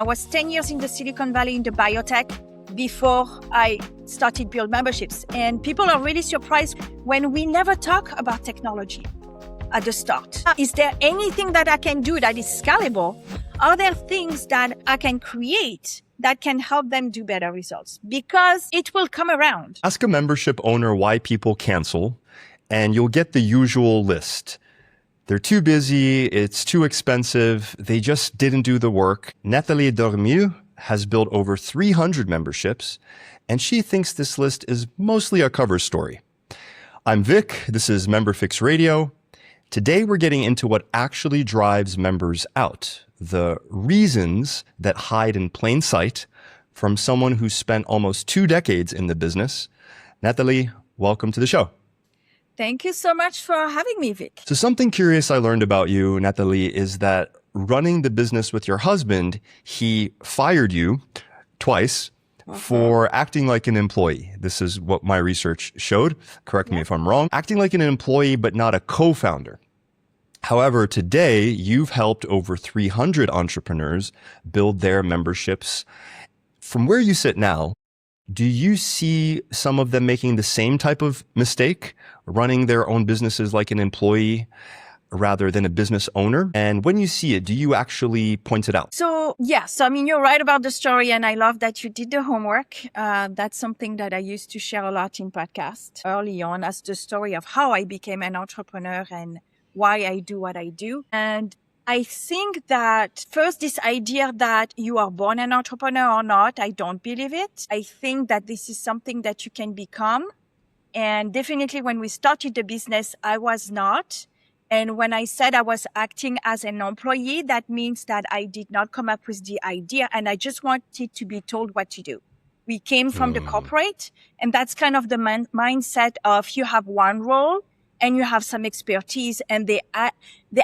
I was 10 years in the Silicon Valley in the biotech before I started Build Memberships. And people are really surprised when we never talk about technology at the start. Is there anything that I can do that is scalable? Are there things that I can create that can help them do better results? Because it will come around. Ask a membership owner why people cancel, and you'll get the usual list. They're too busy, it's too expensive, they just didn't do the work. Nathalie Dorémieux has built over 300 memberships, and she thinks this list is mostly a cover story. I'm Vic, this is MemberFix Radio. Today we're getting into what actually drives members out, the reasons that hide in plain sight from someone who's spent almost 2 decades in the business. Nathalie, welcome to the show. Thank you so much for having me, Vic. So something curious I learned about you, Nathalie, is that running the business with your husband, he fired you twice for acting like an employee. This is what my research showed. Correct me if I'm wrong. Acting like an employee, but not a co-founder. However, today you've helped over 300 entrepreneurs build their memberships. From where you sit now, do you see some of them making the same type of mistake, running their own businesses like an employee rather than a business owner? And when you see it, do you actually point it out? So, yes, I mean, you're right about the story, and I love that you did the homework. That's something that I used to share a lot in podcasts early on as the story of how I became an entrepreneur and why I do what I do. And I think that first, this idea that you are born an entrepreneur or not, I don't believe it. I think that this is something that you can become. And definitely when we started the business, I was not. And when I said I was acting as an employee, that means that I did not come up with the idea and I just wanted to be told what to do. We came from the corporate, and that's kind of the mindset of you have one role and you have some expertise, and they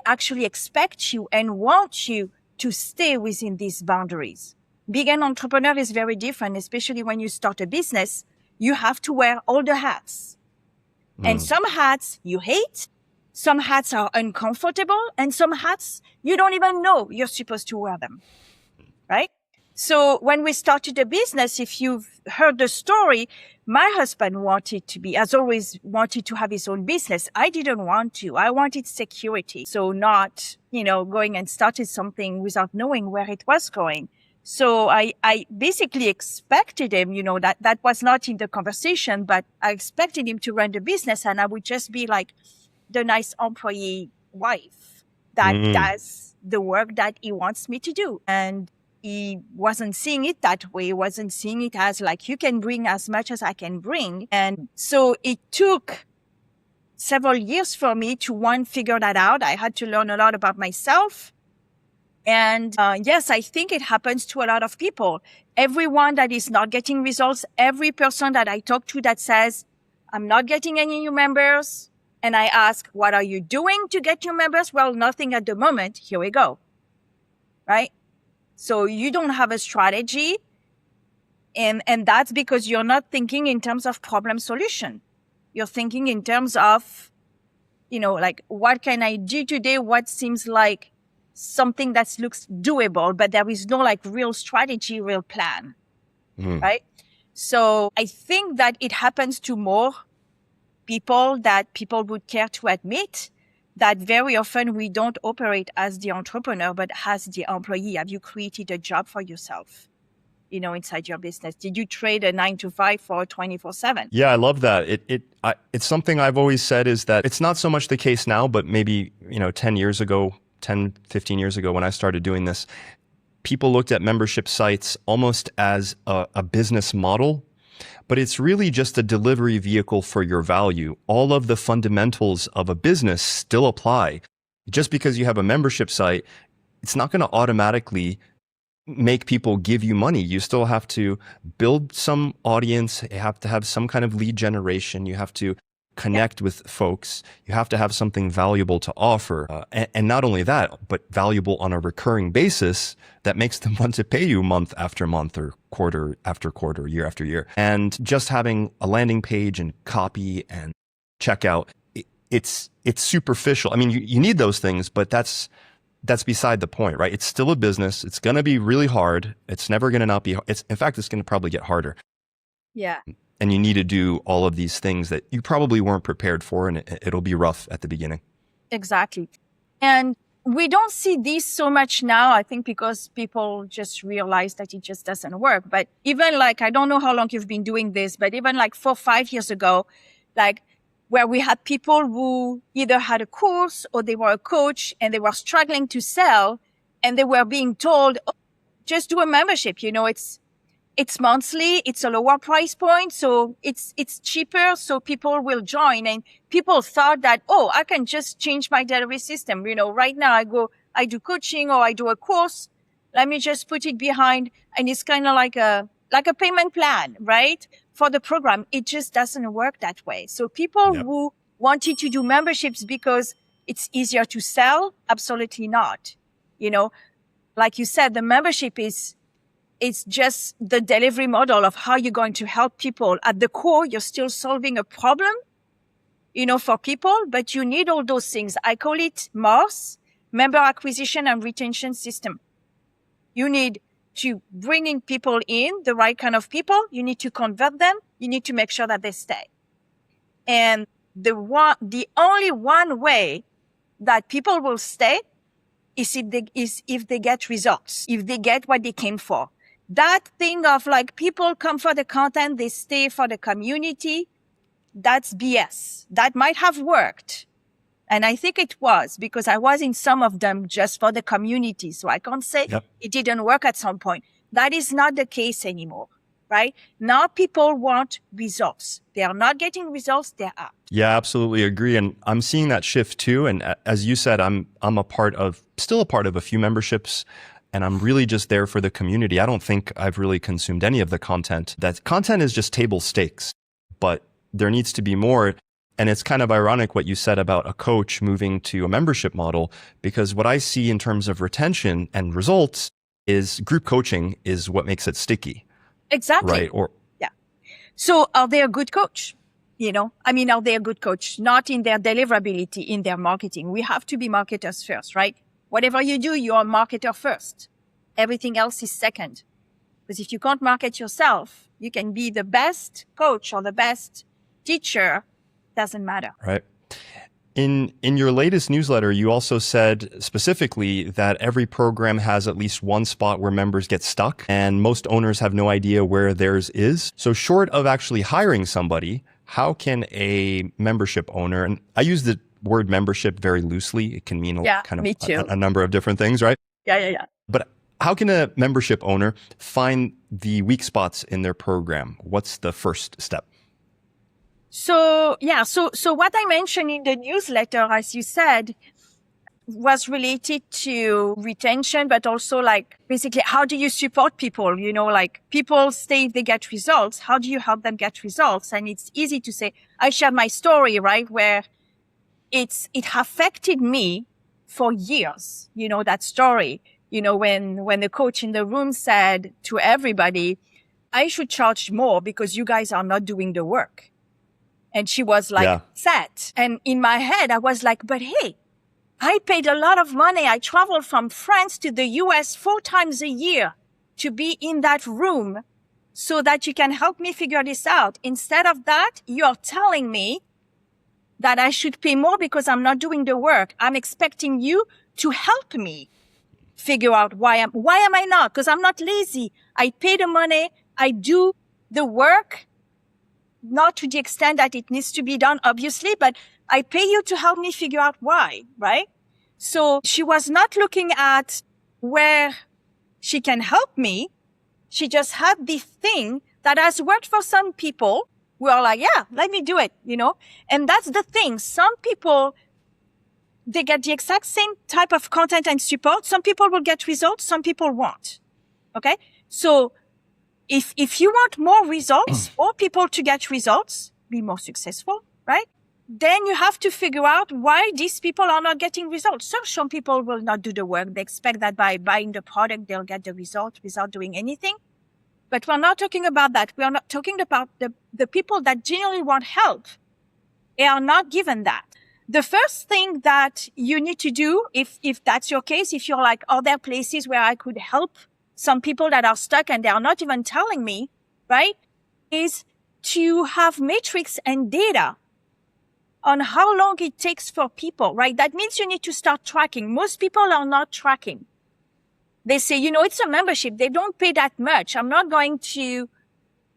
actually expect you and want you to stay within these boundaries. Being an entrepreneur is very different, especially when you start a business. You have to wear all the hats. And some hats you hate, some hats are uncomfortable, and some hats you don't even know you're supposed to wear them, right? So when we started a business, if you've heard the story, my husband has always wanted to have his own business. I didn't want to. I wanted security. So not, going and started something without knowing where it was going. So I basically expected him, that was not in the conversation, but I expected him to run the business, and I would just be like the nice employee wife that does the work that he wants me to do. And he wasn't seeing it that way. He wasn't seeing it as like, you can bring as much as I can bring. And so it took several years for me to figure that out. I had to learn a lot about myself. And yes, I think it happens to a lot of people. Everyone that is not getting results, every person that I talk to that says, I'm not getting any new members. And I ask, what are you doing to get new members? Well, nothing at the moment. Here we go. Right? So you don't have a strategy. And that's because you're not thinking in terms of problem solution. You're thinking in terms of, like, what can I do today? What seems like something that looks doable, but there is no like real strategy, real plan, right? So I think that it happens to more people that people would care to admit, that very often we don't operate as the entrepreneur, but as the employee. Have you created a job for yourself, inside your business? Did you trade a 9-to-5 for a 24/7? Yeah, I love that. It's something I've always said is that it's not so much the case now, but maybe, 10, 15 years ago when I started doing this, people looked at membership sites almost as a business model, but it's really just a delivery vehicle for your value. All of the fundamentals of a business still apply. Just because you have a membership site, it's not going to automatically make people give you money. You still have to build some audience. You have to have some kind of lead generation. You have to connect with folks. You have to have something valuable to offer. And not only that, but valuable on a recurring basis that makes them want to pay you month after month or quarter after quarter, year after year. And just having a landing page and copy and checkout, it's superficial. I mean, you need those things, but that's that's beside the point, right? It's still a business. It's going to be really hard. It's never going to not be. In fact, it's going to probably get harder. Yeah. And you need to do all of these things that you probably weren't prepared for, and it'll be rough at the beginning. Exactly. And we don't see this so much now, I think, because people just realize that it just doesn't work. But even like, I don't know how long you've been doing this, but even like 4 or 5 years ago, like where we had people who either had a course or they were a coach and they were struggling to sell, and they were being told, oh, just do a membership. You know, it's monthly. It's a lower price point. So it's cheaper. So people will join. And people thought that, oh, I can just change my delivery system. You know, right now I do coaching or I do a course. Let me just put it behind. And it's kind of like a payment plan, right? For the program. It just doesn't work that way. So people who wanted to do memberships because it's easier to sell, absolutely not. You know, like you said, the membership it's just the delivery model of how you're going to help people. At the core, you're still solving a problem, you know, for people, but you need all those things. I call it MARS, Member Acquisition and Retention System. You need to bring in people in, the right kind of people. You need to convert them. You need to make sure that they stay. And the only one way that people will stay is if they get results, if they get what they came for. That thing of like people come for the content, they stay for the community, that's BS. That might have worked. And I think it was, because I was in some of them just for the community. So I can't say it didn't work at some point. That is not the case anymore, right? Now people want results. They are not getting results, they're out. Yeah, absolutely agree. And I'm seeing that shift too. And as you said, I'm still a part of a few memberships, and I'm really just there for the community. I don't think I've really consumed any of the content. That content is just table stakes, but there needs to be more. And it's kind of ironic what you said about a coach moving to a membership model, because what I see in terms of retention and results is group coaching is what makes it sticky. Exactly. Right. So are they a good coach? You know, I mean, are they a good coach? Not in their deliverability, in their marketing. We have to be marketers first, right? Whatever you do, you're a marketer first. Everything else is second. Because if you can't market yourself, you can be the best coach or the best teacher. Doesn't matter. Right. In your latest newsletter, you also said specifically that every program has at least one spot where members get stuck, and most owners have no idea where theirs is. So short of actually hiring somebody, how can a membership owner, and I use the word membership very loosely, it can mean a number of different things, right? Yeah. But how can a membership owner find the weak spots in their program? What's the first step? So what I mentioned in the newsletter, as you said, was related to retention, but also like basically how do you support people? You know, like people stay if they get results. How do you help them get results? And it's easy to say, I shared my story, right? Where it affected me for years, you know, that story, you know, when the coach in the room said to everybody, I should charge more because you guys are not doing the work. And she was like, sad. And in my head, I was like, but hey, I paid a lot of money. I traveled from France to the US 4 times a year to be in that room so that you can help me figure this out. Instead of that, you're telling me that I should pay more because I'm not doing the work. I'm expecting you to help me figure out why am I not? Because I'm not lazy. I pay the money. I do the work. Not to the extent that it needs to be done, obviously, but I pay you to help me figure out why, right? So she was not looking at where she can help me. She just had this thing that has worked for some people who are like, yeah, let me do it, you know? And that's the thing. Some people, they get the exact same type of content and support. Some people will get results. Some people won't. Okay. So if you want more results or people to get results, be more successful, right? Then you have to figure out why these people are not getting results. So some people will not do the work. They expect that by buying the product, they'll get the result without doing anything. But we're not talking about that. We are not talking about the people that genuinely want help. They are not given that. the first thing that you need to do, if that's your case, if you're like, are there places where I could help some people that are stuck and they are not even telling me, right? Is to have metrics and data on how long it takes for people, right? That means you need to start tracking. Most people are not tracking. They say, it's a membership. They don't pay that much. I'm not going to,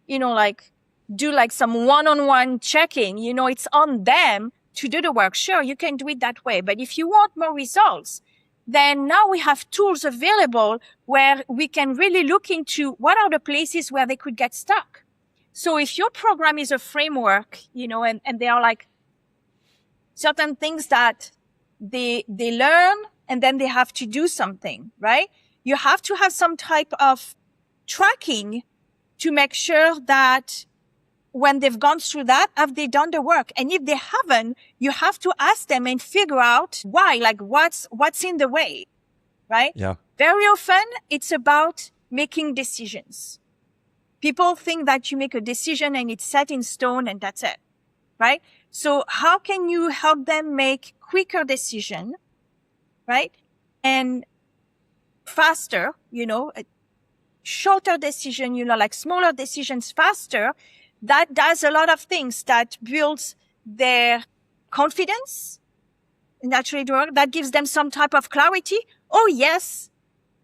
do like some one-on-one checking. It's on them to do the work. Sure, you can do it that way. But if you want more results, then now we have tools available where we can really look into what are the places where they could get stuck. So if your program is a framework, and there are like certain things that they learn and then they have to do something, right? You have to have some type of tracking to make sure that when they've gone through that, have they done the work? And if they haven't, you have to ask them and figure out why, like what's in the way, right? Yeah. Very often it's about making decisions. People think that you make a decision and it's set in stone and that's it, right? So how can you help them make quicker decision, right? And faster, a shorter decision, like smaller decisions faster. That does a lot of things. That builds their confidence, naturally, that gives them some type of clarity. Oh, yes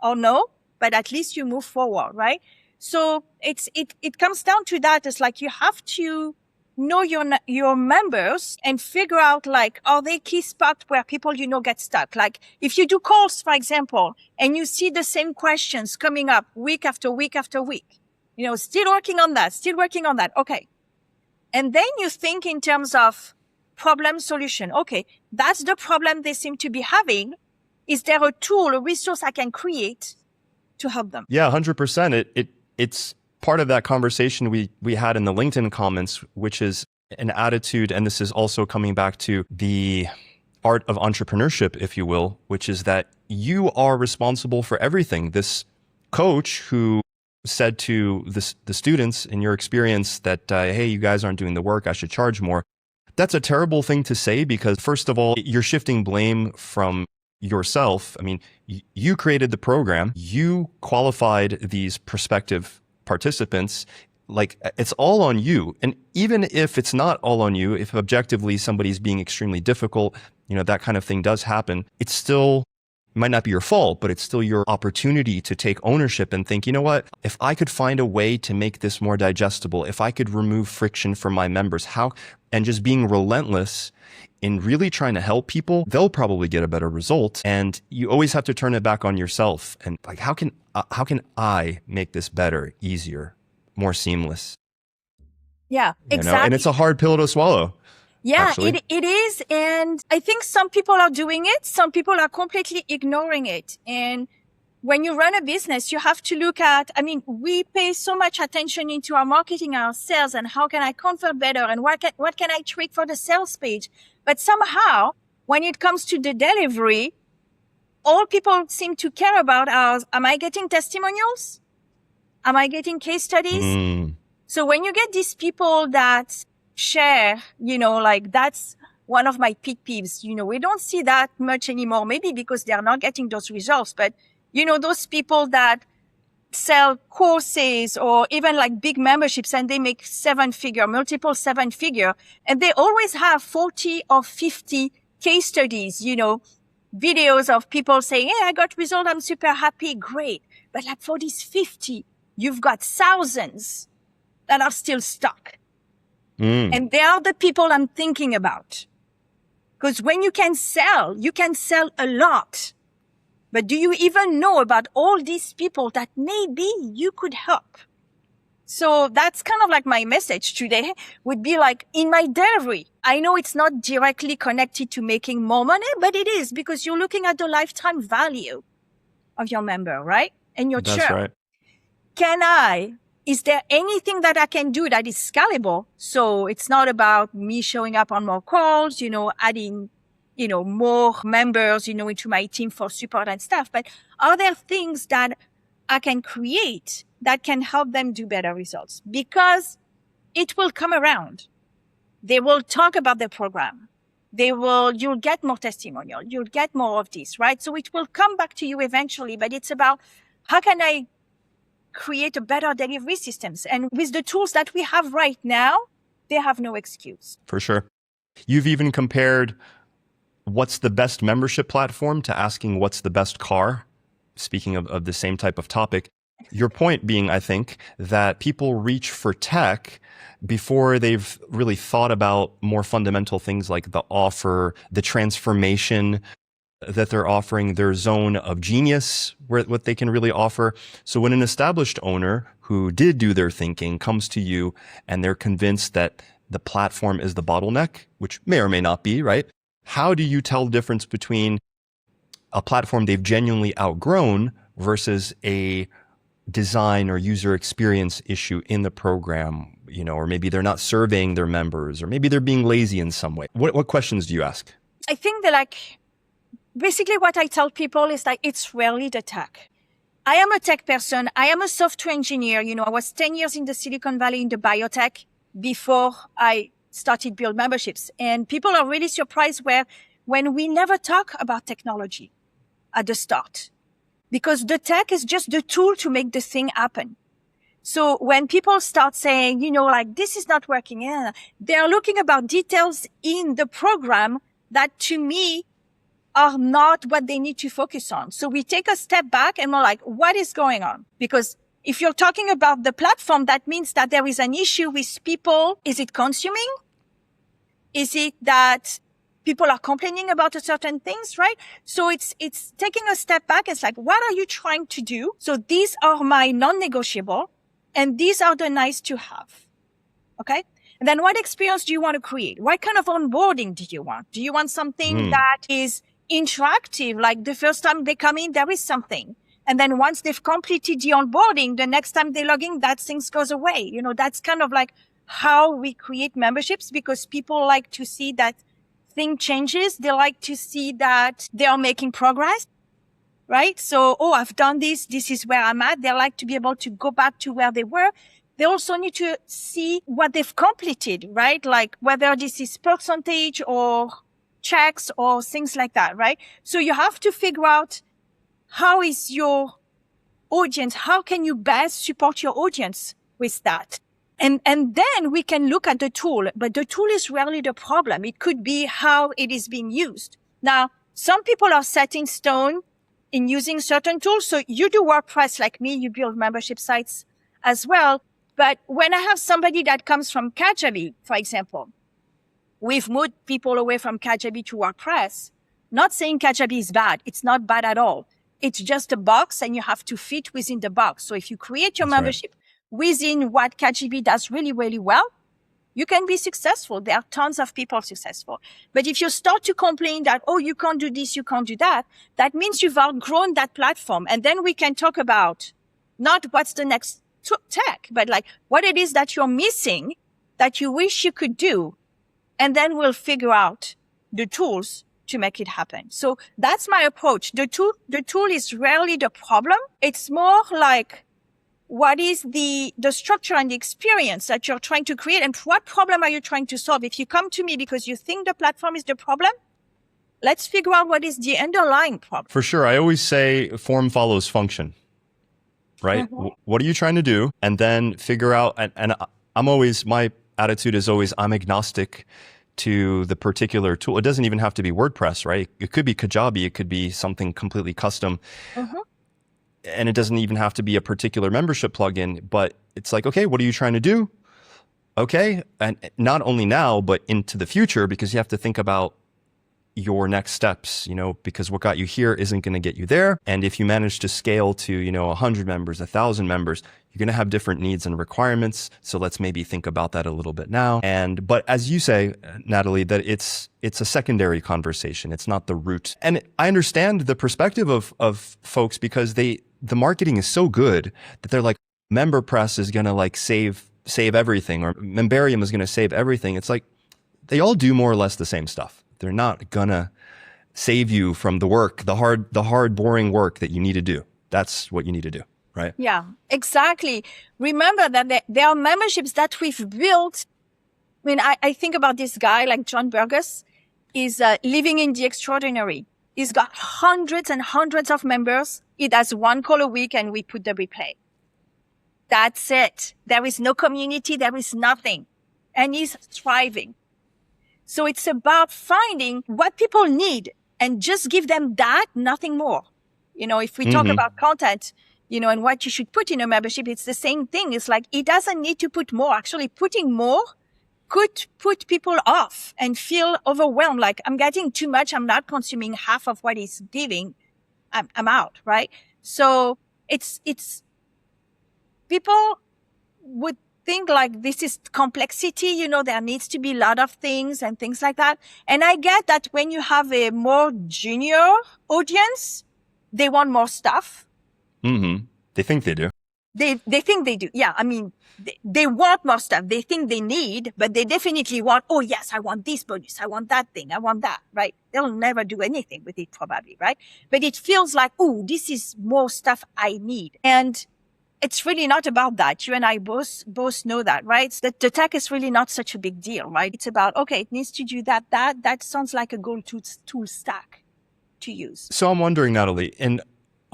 or no, but at least you move forward, right? So it comes down to that. It's like you have to know your members and figure out, like, are they key spots where people, get stuck? Like if you do calls, for example, and you see the same questions coming up week after week after week, still working on that. Okay. And then you think in terms of problem solution. Okay. That's the problem they seem to be having. Is there a tool, a resource I can create to help them? Yeah, 100%. It's part of that conversation we had in the LinkedIn comments, which is an attitude. And this is also coming back to the art of entrepreneurship, if you will, which is that you are responsible for everything. This coach who said to the students in your experience that, hey, you guys aren't doing the work, I should charge more. That's a terrible thing to say because, first of all, you're shifting blame from yourself. I mean, you created the program, you qualified these prospective participants, like it's all on you. And even if it's not all on you, if objectively somebody's being extremely difficult, that kind of thing does happen, it's still might not be your fault, but it's still your opportunity to take ownership and think, what, if I could find a way to make this more digestible, if I could remove friction from my members, and just being relentless in really trying to help people, they'll probably get a better result. And you always have to turn it back on yourself. And like, how can I make this better, easier, more seamless? Yeah, exactly. And it's a hard pill to swallow. Yeah, it is. And I think some people are doing it. Some people are completely ignoring it. And when you run a business, you have to look at, we pay so much attention into our marketing, our sales, and how can I convert better and what can I tweak for the sales page? But somehow, when it comes to the delivery, all people seem to care about are, am I getting testimonials? Am I getting case studies? So when you get these people that share, like that's one of my pet peeves, we don't see that much anymore, maybe because they're not getting those results. But, those people that sell courses or even like big memberships and they make multiple seven figure, and they always have 40 or 50 case studies, videos of people saying, hey, I got results. I'm super happy. Great. But like for these 50, you've got thousands that are still stuck. And they are the people I'm thinking about. Because when you can sell a lot. But do you even know about all these people that maybe you could help? So that's kind of like my message today would be like in my delivery. I know it's not directly connected to making more money, but it is because you're looking at the lifetime value of your member, right? And your churn. That's right. Is there anything that I can do that is scalable? So it's not about me showing up on more calls, adding, more members, into my team for support and stuff. But are there things that I can create that can help them do better results? Because it will come around. They will talk about the program. you'll get more testimonial, you'll get more of this, right? So it will come back to you eventually, but it's about how can I create a better delivery systems? And with the tools that we have right now, they have no excuse. For sure. You've even compared what's the best membership platform to asking what's the best car. Speaking of the same type of topic, your point being, I think, that people reach for tech before they've really thought about more fundamental things like the offer, the transformation that they're offering, their zone of genius, what they can really offer. So when an established owner who did do their thinking comes to you and they're convinced that the platform is the bottleneck, which may or may not be, right? How do you tell the difference between a platform they've genuinely outgrown versus a design or user experience issue in the program, or maybe they're not surveying their members, or maybe they're being lazy in some way? What questions do you ask? I think that basically what I tell people is it's rarely the tech. I am a tech person. I am a software engineer. I was 10 years in the Silicon Valley in the biotech before I started build memberships. And people are really surprised when we never talk about technology at the start, because the tech is just the tool to make the thing happen. So when people start saying, this is not working, they're looking about details in the program that to me are not what they need to focus on. So we take a step back and we're like, what is going on? Because if you're talking about the platform, that means that there is an issue with people. Is it consuming? Is it that people are complaining about certain things, right? So it's taking a step back. It's like, what are you trying to do? So these are my non-negotiable and these are the nice to have. Okay. And then what experience do you want to create? What kind of onboarding do you want? Do you want something that is interactive? Like the first time they come in, there is something. And then once they've completed the onboarding, the next time they log in, that thing goes away. That's kind of like how we create memberships, because people like to see that thing changes. They like to see that they are making progress, right? So, I've done this. This is where I'm at. They like to be able to go back to where they were. They also need to see what they've completed, right? Like whether this is percentage or checks or things like that, right? So you have to figure out how is your audience, how can you best support your audience with that? And then we can look at the tool, but the tool is rarely the problem. It could be how it is being used. Now, some people are set in stone in using certain tools. So you do WordPress like me, you build membership sites as well. But when I have somebody that comes from Kajabi, for example, we've moved people away from Kajabi to WordPress. Not saying Kajabi is bad. It's not bad at all. It's just a box and you have to fit within the box. So if you create your membership within what Kajabi does really, really well, you can be successful. There are tons of people successful. But if you start to complain that, you can't do this, you can't do that, that means you've outgrown that platform. And then we can talk about not what's the next tech, but like what it is that you're missing that you wish you could do. And then we'll figure out the tools to make it happen. So that's my approach. The tool is rarely the problem. It's more like, what is the structure and the experience that you're trying to create, and what problem are you trying to solve? If you come to me because you think the platform is the problem, let's figure out what is the underlying problem. For sure. I always say form follows function, right? Mm-hmm. What are you trying to do? And then figure out, and my attitude is always, I'm agnostic to the particular tool. It doesn't even have to be WordPress, right? It could be Kajabi. It could be something completely custom. Mm-hmm. And it doesn't even have to be a particular membership plugin, but it's like, okay, what are you trying to do? Okay. And not only now, but into the future, because you have to think about your next steps, because what got you here isn't going to get you there. And if you manage to scale to, 100 members, 1,000 members, you're going to have different needs and requirements. So let's maybe think about that a little bit now. But as you say, Nathalie, that it's a secondary conversation. It's not the root. And I understand the perspective of folks, because the marketing is so good that they're like, MemberPress is going to save everything, or Memberium is going to save everything. It's like, they all do more or less the same stuff. They're not gonna save you from the work, the hard, boring work that you need to do. That's what you need to do, right? Yeah, exactly. Remember that there are memberships that we've built. I mean, I think about this guy like John Burgess. is Living in the Extraordinary. He's got hundreds and hundreds of members. He does one call a week and we put the replay. That's it. There is no community. There is nothing. And he's thriving. So it's about finding what people need and just give them that, nothing more. If we talk about content, and what you should put in a membership, it's the same thing. It's like, it doesn't need to put more. Actually, putting more could put people off and feel overwhelmed. Like, I'm getting too much. I'm not consuming half of what he's giving. I'm out, right? So it's people would think like this is complexity, there needs to be a lot of things and things like that. And I get that when you have a more junior audience, they want more stuff. Mm-hmm. They think they do. They think they do. Yeah. I mean, they want more stuff. They think they need, but they definitely want, oh yes, I want this bonus. I want that thing. I want that, right? They'll never do anything with it probably, right? But it feels like, oh, this is more stuff I need. And it's really not about that. You and I both know that, right? The tech is really not such a big deal, right? It's about, okay, it needs to do that. That sounds like a gold tool stack to use. So I'm wondering, Nathalie, an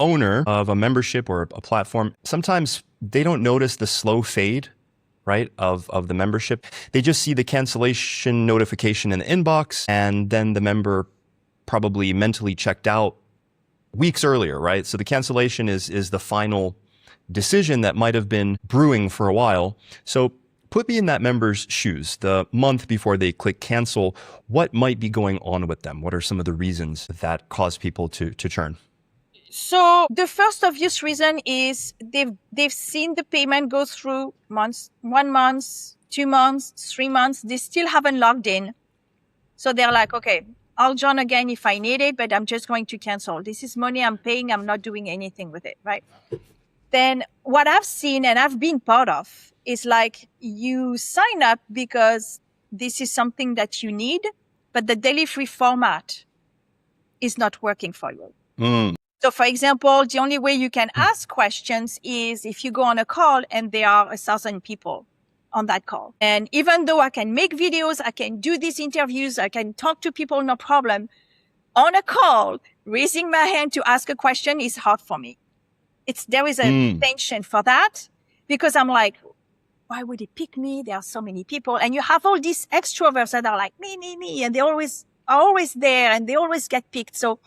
owner of a membership or a platform, sometimes they don't notice the slow fade, right, of the membership. They just see the cancellation notification in the inbox, and then the member probably mentally checked out weeks earlier, right? So the cancellation is the final decision that might have been brewing for a while. So put me in that member's shoes. The month before they click cancel, what might be going on with them? What are some of the reasons that cause people to churn? So the first obvious reason is they've seen the payment go through 1 month, 2 months, 3 months. They still haven't logged in. So they're like, okay, I'll join again if I need it, but I'm just going to cancel. This is money I'm paying. I'm not doing anything with it, right? Then what I've seen and I've been part of is like, you sign up because this is something that you need, but the delivery format is not working for you. So for example, the only way you can ask questions is if you go on a call and there are 1,000 people on that call. And even though I can make videos, I can do these interviews, I can talk to people, no problem. On a call, raising my hand to ask a question is hard for me. There is a tension for that because I'm like, why would they pick me? There are so many people. And you have all these extroverts that are like, me. And they are always there and they always get picked. So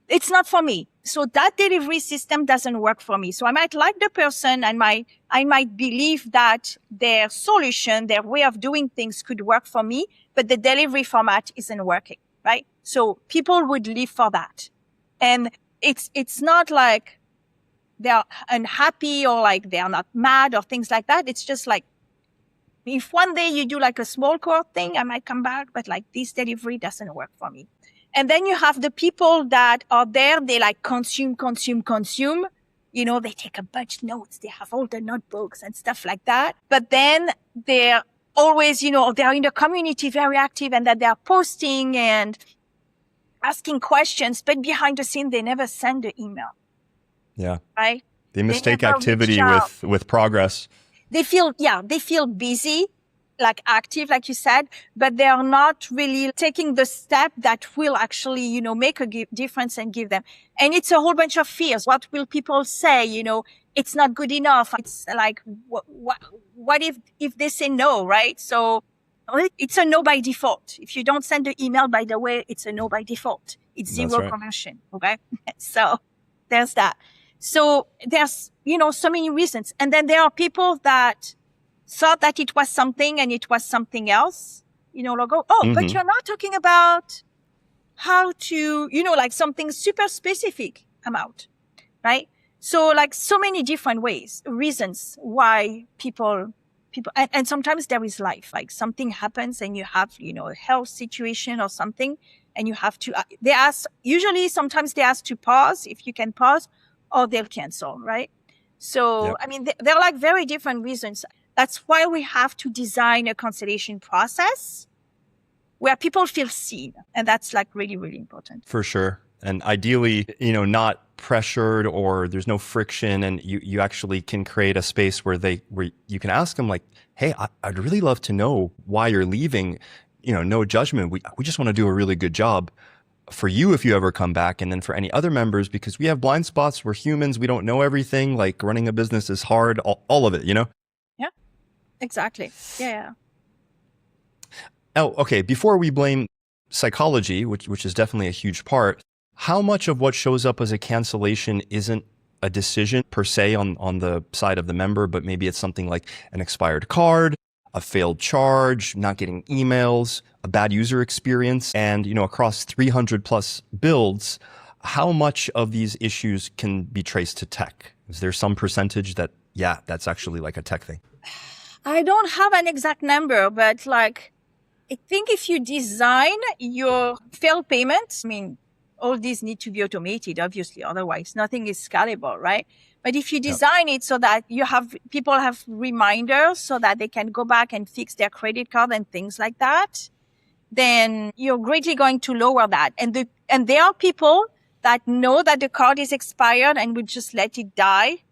it's not for me. So that delivery system doesn't work for me. So I might like the person and I might believe that their solution, their way of doing things could work for me, but the delivery format isn't working, right? So people would leave for that. And it's not like they're unhappy or like they're not mad or things like that. It's just like, if one day you do like a small core thing, I might come back, but like this delivery doesn't work for me. And then you have the people that are there, they like consume. They take a bunch of notes. They have all the notebooks and stuff like that. But then they're always, they're in the community very active and that they're posting and asking questions, but behind the scene, they never send the email. Yeah. Right? They mistake activity with progress. They feel busy, like active, like you said, but they are not really taking the step that will actually, make a difference and give them. And it's a whole bunch of fears. What will people say? It's not good enough. It's like, what if they say no, right? So it's a no by default. If you don't send the email, by the way, it's a no by default. It's zero conversion. Okay. So there's that. So there's, so many reasons. And then there are people that thought that it was something and it was something else, but you're not talking about how to, like something super specific amount, right? So like so many different reasons why people, and sometimes there is life, like something happens and you have, a health situation or something and you have to, sometimes they ask to pause, if you can pause, or they'll cancel, right? So, yep. They're like very different reasons. That's why we have to design a cancellation process where people feel seen. And that's like really, really important. For sure. And ideally, not pressured or there's no friction, and you actually can create a space where you can ask them like, hey, I'd really love to know why you're leaving. no judgment. We just want to do a really good job for you if you ever come back, and then for any other members, because we have blind spots. We're humans. We don't know everything. Like, running a business is hard, all of it, Yeah, exactly. Yeah. Oh, okay. Before we blame psychology, which is definitely a huge part, how much of what shows up as a cancellation isn't a decision per se on the side of the member, but maybe it's something like an expired card, a failed charge, not getting emails, a bad user experience, and across 300 plus builds, how much of these issues can be traced to tech? Is there some percentage that, that's actually like a tech thing? I don't have an exact number, but like, I think if you design your failed payments, all these need to be automated, obviously, otherwise nothing is scalable, right? But if you design it so that people have reminders so that they can go back and fix their credit card and things like that, then you're greatly going to lower that. And there are people that know that the card is expired and would just let it die,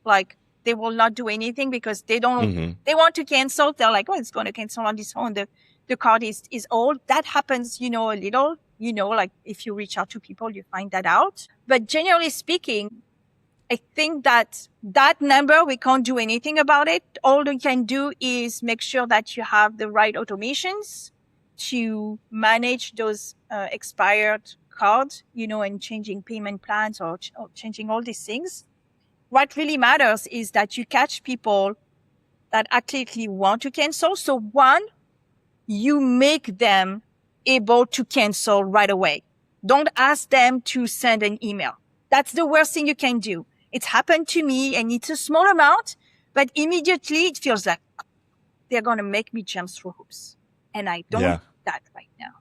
like they will not do anything because they don't, they want to cancel. They're like, it's going to cancel on this phone. The card is old. That happens, a little, like if you reach out to people, you find that out. But generally speaking, I think that number, we can't do anything about it. All we can do is make sure that you have the right automations to manage those expired cards, and changing payment plans or changing all these things. What really matters is that you catch people that actively want to cancel. So one, you make them able to cancel right away. Don't ask them to send an email. That's the worst thing you can do. It's happened to me, and it's a small amount, but immediately it feels like they're going to make me jump through hoops. And I don't do that right now.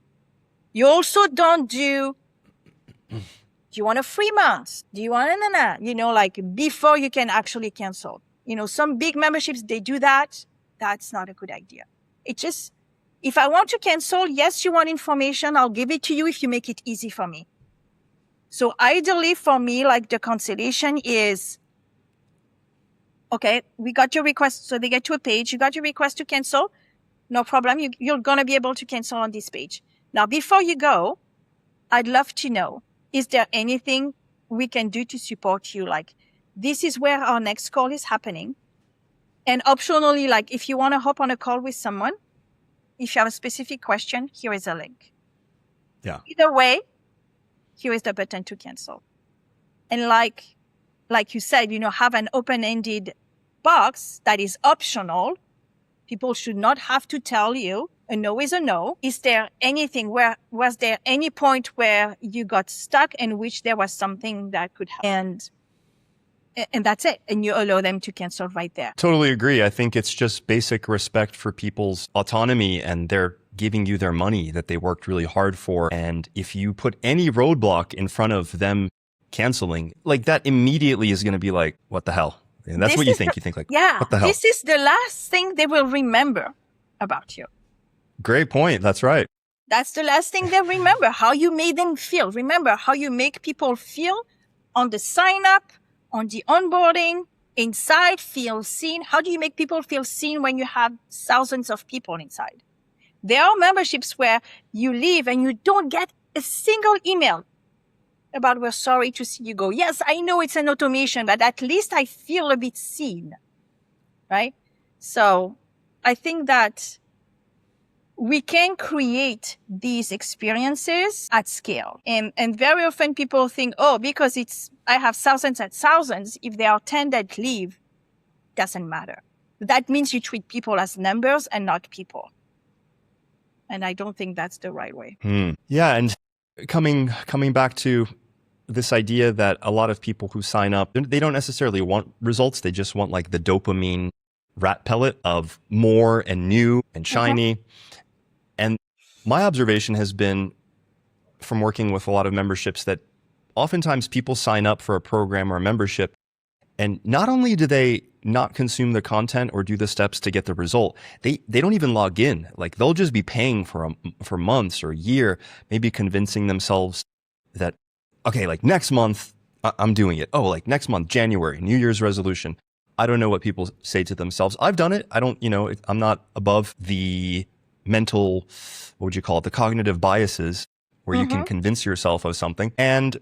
You also don't do you want a free month? Do you want like before you can actually cancel? Some big memberships, they do that. That's not a good idea. It just, if I want to cancel, yes, you want information, I'll give it to you if you make it easy for me. So ideally for me, like the cancellation is, okay, we got your request. So they get to a page. You got your request to cancel. No problem. You're going to be able to cancel on this page. Now, before you go, I'd love to know, is there anything we can do to support you? Like, this is where our next call is happening. And optionally, like if you want to hop on a call with someone, if you have a specific question, here is a link. Yeah. Either way, here is the button to cancel. And like you said, have an open-ended box that is optional. People should not have to tell you a no is a no. Is there anything was there any point where you got stuck and which there was something that could happen? And that's it. And you allow them to cancel right there. Totally agree. I think it's just basic respect for people's autonomy, and they're giving you their money that they worked really hard for. And if you put any roadblock in front of them canceling, like that immediately is going to be like, what the hell? And that's what you think. You think like, what the hell? This is the last thing they will remember about you. Great point. That's right. That's the last thing they remember, how you made them feel. Remember how you make people feel on the sign up, on the onboarding, inside, feel seen. How do you make people feel seen when you have thousands of people inside? There are memberships where you leave and you don't get a single email about, we're sorry to see you go. Yes, I know it's an automation, but at least I feel a bit seen, right? So I think that we can create these experiences at scale. And very often people think, because I have thousands and thousands, if there are 10 that leave, doesn't matter. That means you treat people as numbers and not people. And I don't think that's the right way. Yeah. And coming back to this idea that a lot of people who sign up, they don't necessarily want results. They just want like the dopamine rat pellet of more and new and shiny. And my observation has been from working with a lot of memberships that oftentimes people sign up for a program or a membership, and not only do they not consume the content or do the steps to get the result, they don't even log in. Like they'll just be paying for months or a year, maybe convincing themselves that, okay, like next month I'm doing it. Oh, like next month, January, New Year's resolution. I don't know what people say to themselves. I've done it. I don't, I'm not above the mental, what would you call it? The cognitive biases where you can convince yourself of something. And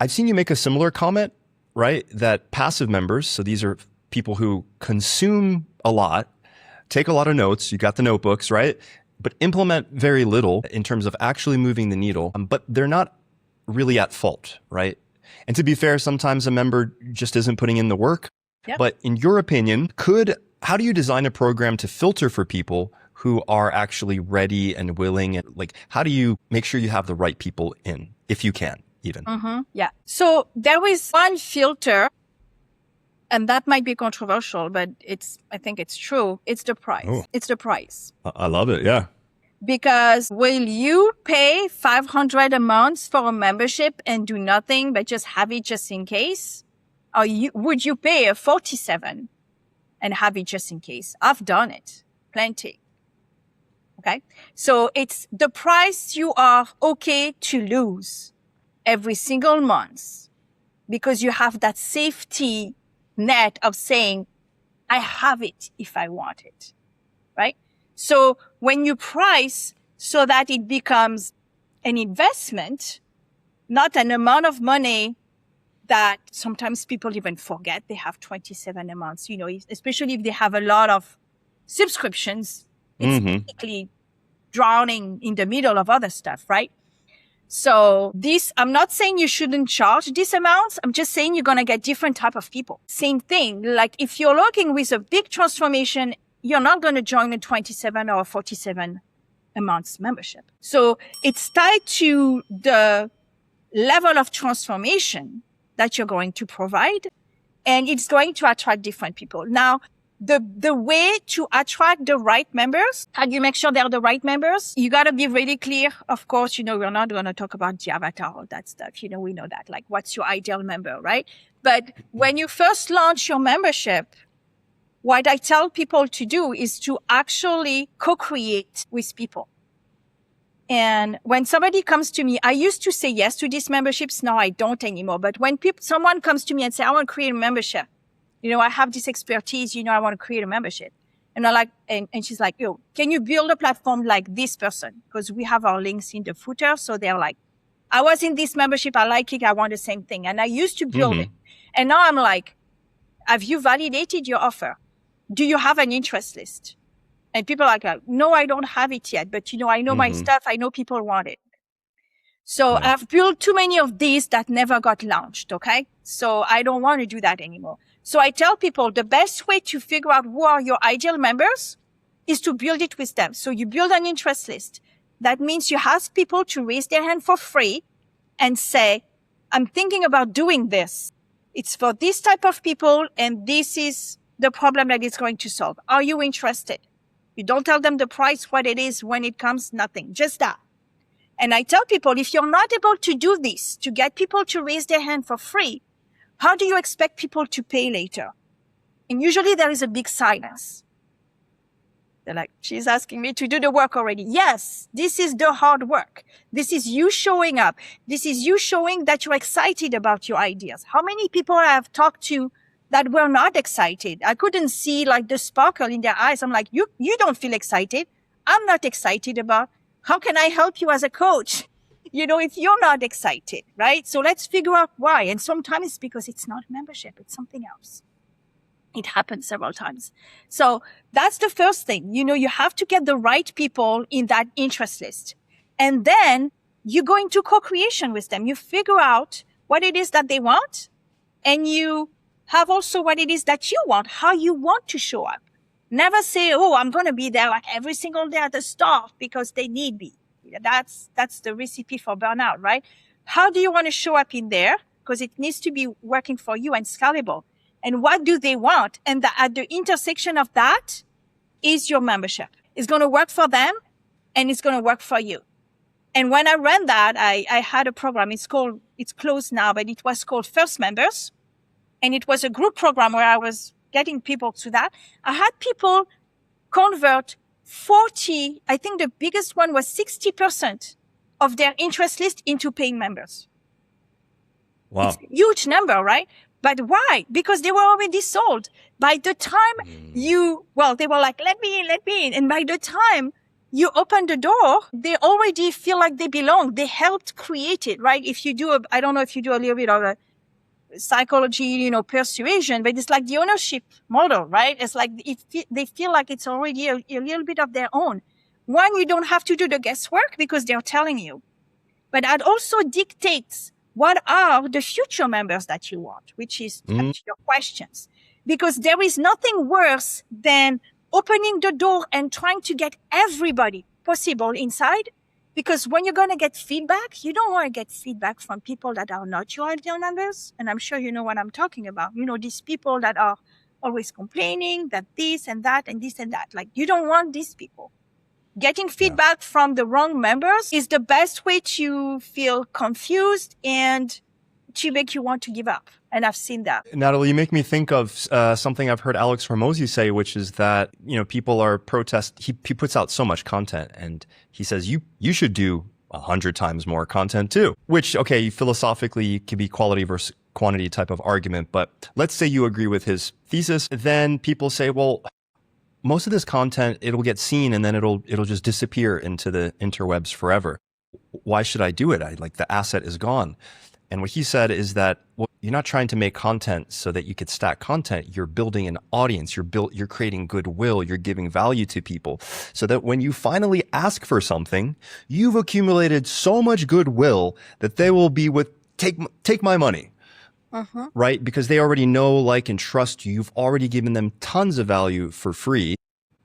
I've seen you make a similar comment, right? That passive members, so these are people who consume a lot, take a lot of notes, you got the notebooks, right? But implement very little in terms of actually moving the needle, but they're not really at fault, right? And to be fair, sometimes a member just isn't putting in the work. Yep. But in your opinion, how do you design a program to filter for people who are actually ready and willing? And like, how do you make sure you have the right people in, if you can even? Yeah. So there is one filter, and that might be controversial, but I think it's true. It's the price. Oh. It's the price. I love it. Yeah. Because will you pay $500 a month for a membership and do nothing but just have it just in case? Or would you pay a $47 and have it just in case? I've done it. Plenty. Okay. So it's the price you are okay to lose every single month because you have that safety net of saying, I have it if I want it. Right? So when you price so that it becomes an investment, not an amount of money that sometimes people even forget they have 27 a month, especially if they have a lot of subscriptions, it's basically drowning in the middle of other stuff, right? So I'm not saying you shouldn't charge these amounts. I'm just saying you're going to get different type of people. Same thing. Like if you're working with a big transformation, you're not going to join a 27 or 47 a month membership. So it's tied to the level of transformation that you're going to provide, and it's going to attract different people. Now, the way to attract the right members, how do you make sure they're the right members? You got to be really clear. Of course, we're not going to talk about the avatar, all that stuff. We know that. Like, what's your ideal member, right? But when you first launch your membership, what I tell people to do is to actually co-create with people. And when somebody comes to me, I used to say yes to these memberships. Now I don't anymore. But when someone comes to me and say, I want to create a membership, I have this expertise, I want to create a membership. And I'm like, and she's like, can you build a platform like this person? Because we have our links in the footer. So they're like, I was in this membership. I like it. I want the same thing. And I used to build it. And now I'm like, have you validated your offer? Do you have an interest list? And people are like, no, I don't have it yet. But, I know my stuff. I know people want it. So I've built too many of these that never got launched. Okay. So I don't want to do that anymore. So I tell people the best way to figure out who are your ideal members is to build it with them. So you build an interest list. That means you ask people to raise their hand for free and say, I'm thinking about doing this. It's for this type of people, and this is the problem that it's going to solve. Are you interested? You don't tell them the price, what it is, when it comes, nothing, just that. And I tell people, if you're not able to do this, to get people to raise their hand for free, how do you expect people to pay later? And usually there is a big silence. They're like, she's asking me to do the work already. Yes, this is the hard work. This is you showing up. This is you showing that you're excited about your ideas. How many people I have talked to that were not excited? I couldn't see like the sparkle in their eyes. I'm like, you don't feel excited. I'm not excited about. How can I help you as a coach? If you're not excited, right? So let's figure out why. And sometimes it's because it's not membership. It's something else. It happens several times. So that's the first thing. You have to get the right people in that interest list. And then you go into co-creation with them. You figure out what it is that they want. And you have also what it is that you want, how you want to show up. Never say, I'm going to be there like every single day at the start because they need me. That's the recipe for burnout, right? How do you want to show up in there? Because it needs to be working for you and scalable. And what do they want? And at the intersection of that is your membership. It's going to work for them and it's going to work for you. And when I ran that, I had a program. It's closed now, but it was called First Members. And it was a group program where I was getting people to that. I had people convert 40, I think the biggest one was 60% of their interest list into paying members. Wow. It's a huge number, right? But why? Because they were already sold. By the time they were like, let me in. And by the time you open the door, they already feel like they belong. They helped create it, right? If you do I don't know if you do a little bit of a psychology, persuasion, but it's like the ownership model, right? It's like they feel like it's already a little bit of their own. One, you don't have to do the guesswork because they're telling you. But that also dictates what are the future members that you want, which is your questions. Because there is nothing worse than opening the door and trying to get everybody possible inside. Because when you're going to get feedback, you don't want to get feedback from people that are not your ideal members. And I'm sure you know what I'm talking about. These people that are always complaining that this and that and this and that. Like, you don't want these people. Getting feedback from the wrong members is the best way to feel confused and to make you want to give up. And I've seen that. Nathalie, you make me think of something I've heard Alex Hormozi say, which is that, people are He puts out so much content and he says, you should do 100 times more content too, which, okay, philosophically could be quality versus quantity type of argument. But let's say you agree with his thesis. Then people say, well, most of this content, it'll get seen and then it'll just disappear into the interwebs forever. Why should I do it? The asset is gone. And what he said is that, well, you're not trying to make content so that you could stack content. You're building an audience. You're creating goodwill. You're giving value to people so that when you finally ask for something, you've accumulated so much goodwill that they will be take my money. Right? Because they already know, like, and trust you. You've already given them tons of value for free.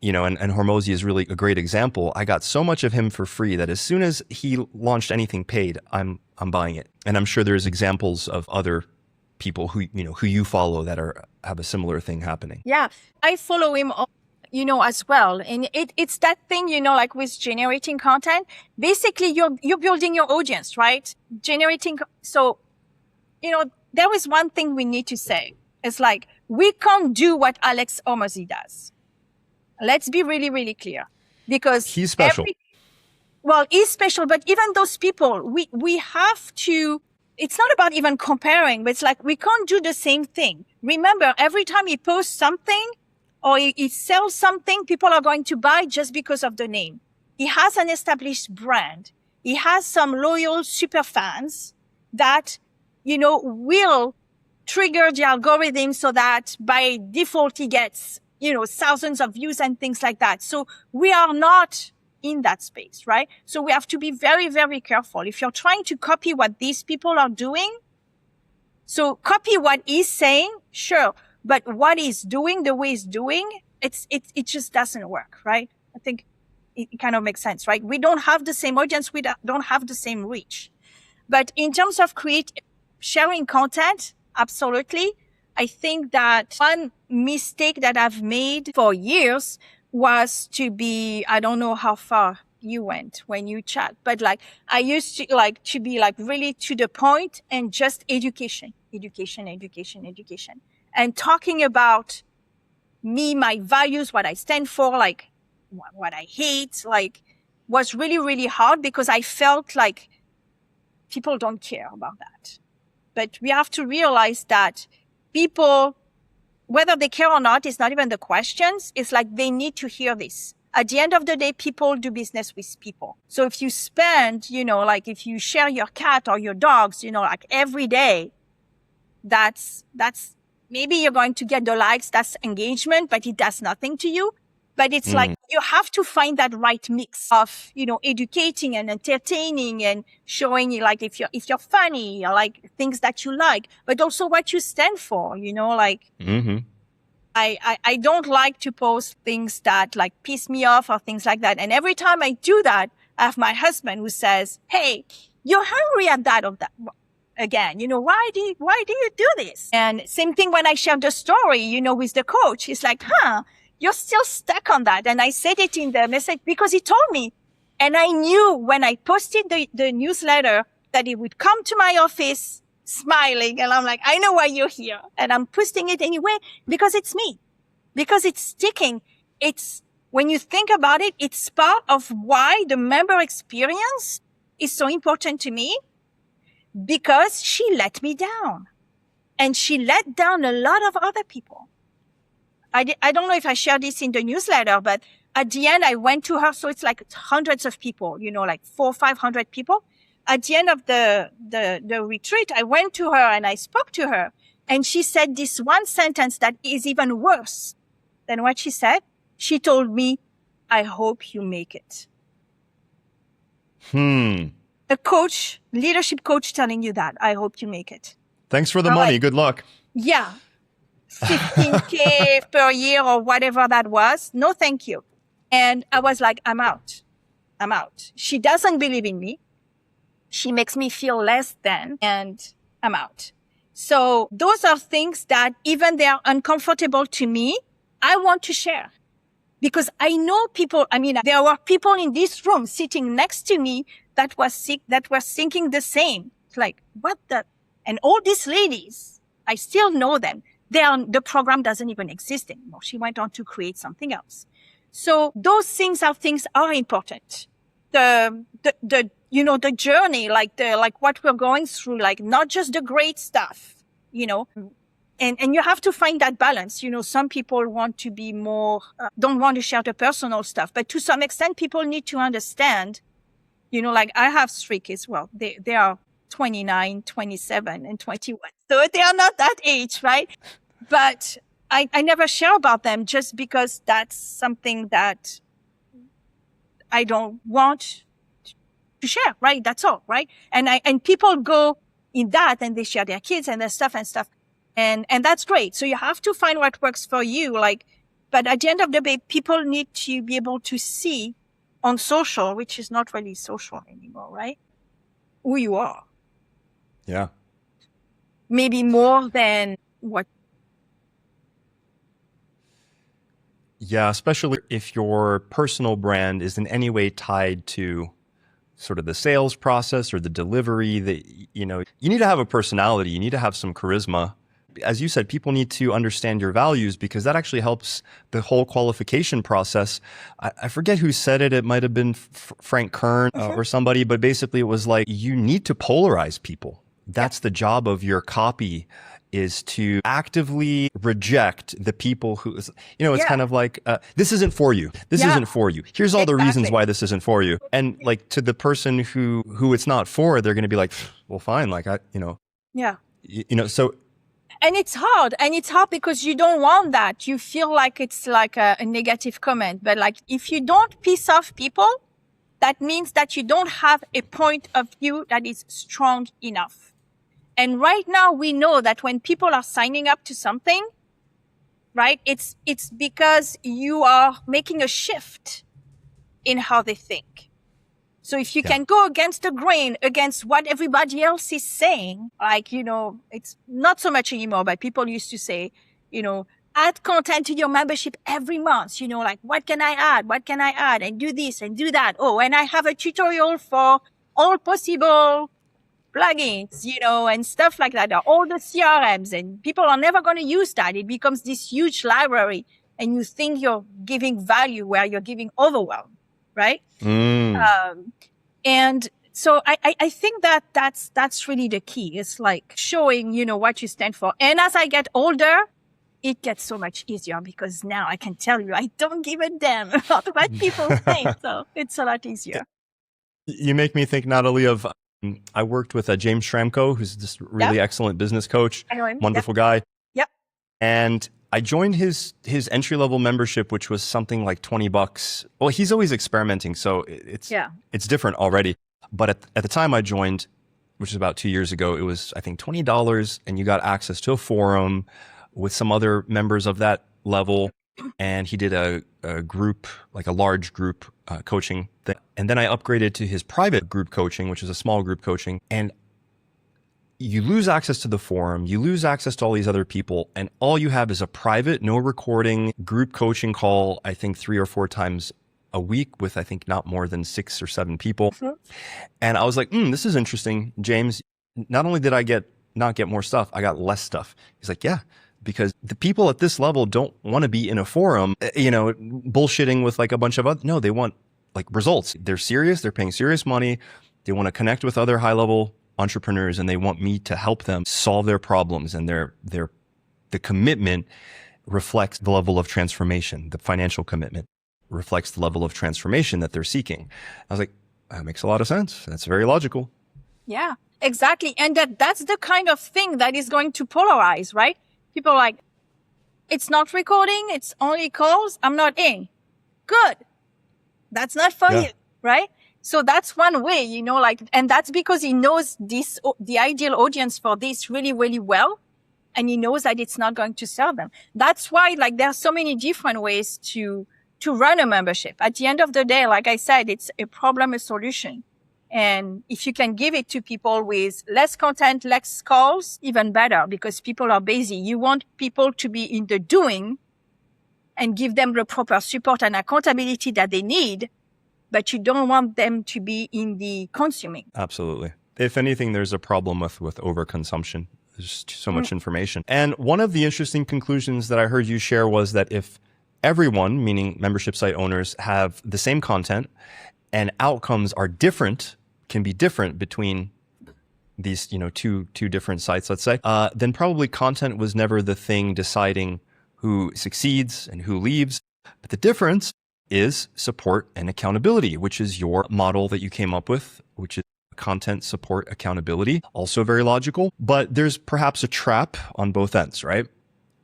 And Hormozi is really a great example. I got so much of him for free that as soon as he launched anything paid, I'm buying it. And I'm sure there's examples of other people who you follow that have a similar thing happening. Yeah, I follow him, as well. And it's that thing, like with generating content. Basically, you're building your audience, right? So, there is one thing we need to say. It's like, we can't do what Alex Hormozi does. Let's be really, really clear. Because he's special. He's special, but even those people, we have to, it's not about even comparing, but it's like, we can't do the same thing. Remember, every time he posts something or he sells something, people are going to buy just because of the name. He has an established brand. He has some loyal super fans that, will trigger the algorithm so that by default he gets, thousands of views and things like that. So we are not in that space, right? So we have to be very, very careful. If you're trying to copy what these people are doing, so copy what he's saying, sure. But what he's doing, the way he's doing, it just doesn't work, right? I think it kind of makes sense, right? We don't have the same audience. We don't have the same reach. But in terms of sharing content, absolutely. I think that one mistake that I've made for years was to be, I don't know how far you went when you chat, but I used to be really to the point and just education. And talking about me, my values, what I stand for, what I hate, was really, really hard because I felt like people don't care about that. But we have to realize that people, whether they care or not, is not even the questions. It's like they need to hear this. At the end of the day, people do business with people. So if you spend, if you share your cat or your dogs, every day, that's maybe you're going to get the likes, that's engagement, but it does nothing to you. But it's like you have to find that right mix of, educating and entertaining and showing if you're funny, things that you like, but also what you stand for, I don't like to post things that piss me off or things like that. And every time I do that, I have my husband who says, hey, you're hungry at that or that again. Why do you do this? And same thing when I share the story, with the coach. He's like, you're still stuck on that. And I said it in the message because he told me. And I knew when I posted the newsletter that he would come to my office smiling. And I'm like, I know why you're here. And I'm posting it anyway because it's me. Because it's sticking. When you think about it, it's part of why the member experience is so important to me because she let me down. And she let down a lot of other people. I don't know if I shared this in the newsletter, but at the end, I went to her. So it's like hundreds of people, like 400 or 500 people. At the end of the retreat, I went to her and I spoke to her. And she said this one sentence that is even worse than what she said. She told me, I hope you make it. A coach, leadership coach telling you that. I hope you make it. Thanks for the money. Good luck. Yeah. 15K per year or whatever that was. No, thank you. And I was like, I'm out. She doesn't believe in me. She makes me feel less than, and I'm out. So those are things that even they are uncomfortable to me, I want to share. Because I know people, there were people in this room sitting next to me that was sick, that were thinking the same. It's like, what the, and all these ladies, I still know them. The program doesn't even exist anymore. She went on to create something else. So those things are important. The journey, like what we're going through, like not just the great stuff, and you have to find that balance. Some people want to be more, don't want to share the personal stuff, but to some extent, people need to understand, like I have 3 kids. Well, they are 29, 27, and 21. So they are not that age, right? But I never share about them just because that's something that I don't want to share, right? That's all, right? And people go in that and they share their kids and their stuff. And that's great. So you have to find what works for you. But at the end of the day, people need to be able to see on social, which is not really social anymore, right? Who you are. Yeah. Maybe more than what. Yeah, especially if your personal brand is in any way tied to sort of the sales process or the delivery, that you need to have a personality, you need to have some charisma. As you said, people need to understand your values because that actually helps the whole qualification process. I forget who said it. It might have been Frank Kern or somebody, but basically it was like, you need to polarize people. That's the job of your copy, is to actively reject the people who, it's kind of like, this isn't for you. This isn't for you. Here's all the reasons why this isn't for you. And like to the person who it's not for, they're going to be like, well, fine. Like, so. And it's hard. And it's hard because you don't want that. You feel like it's like a negative comment. But like, if you don't piss off people, that means that you don't have a point of view that is strong enough. And right now we know that when people are signing up to something, right, it's because you are making a shift in how they think. So if you can go against the grain, against what everybody else is saying, like, it's not so much anymore, but people used to say, add content to your membership every month, like, what can I add? What can I add? And do this and do that. Oh, and I have a tutorial for all possible plugins, and stuff like that, all the CRMs, and people are never going to use that. It becomes this huge library and you think you're giving value where you're giving overwhelm, right? And so I think that's really the key. It's like showing, what you stand for. And as I get older, it gets so much easier because now I can tell you, I don't give a damn about what people think. So it's a lot easier. You make me think, Nathalie, of I worked with James Schramko, who's this really excellent business coach, I know him. wonderful guy. Yep. And I joined his entry-level membership, which was something like $20. Well, he's always experimenting, so it's different already. But at the time I joined, which is about 2 years ago, it was, I think, $20, and you got access to a forum with some other members of that level. And he did a group, like a large group coaching thing. And then I upgraded to his private group coaching, which is a small group coaching. And you lose access to the forum, you lose access to all these other people, and all you have is a private, no recording group coaching call, I think 3 or 4 times a week with, I think, not more than 6 or 7 people. And I was like, this is interesting, James. Not only did I not get more stuff, I got less stuff. He's like, yeah. Because the people at this level don't want to be in a forum, bullshitting with like a bunch of other, no, they want like results. They're serious. They're paying serious money. They want to connect with other high level entrepreneurs and they want me to help them solve their problems, and the commitment reflects the level of transformation. The financial commitment reflects the level of transformation that they're seeking. I was like, that makes a lot of sense. That's very logical. Yeah, exactly. And that's the kind of thing that is going to polarize, right? People are like, it's not recording, it's only calls, I'm not in. Good. That's not for you, right? So that's one way, and that's because he knows the ideal audience for this really, really well. And he knows that it's not going to sell them. That's why, there are so many different ways to run a membership. At the end of the day, like I said, it's a problem, a solution. And if you can give it to people with less content, less calls, even better, because people are busy. You want people to be in the doing and give them the proper support and accountability that they need, but you don't want them to be in the consuming. Absolutely. If anything, there's a problem with overconsumption. There's so much information. And one of the interesting conclusions that I heard you share was that if everyone, meaning membership site owners, have the same content and outcomes are different, can be different between these, two different sites, let's say, then probably content was never the thing deciding who succeeds and who leaves. But the difference is support and accountability, which is your model that you came up with, which is content, support, accountability. Also very logical, but there's perhaps a trap on both ends, right?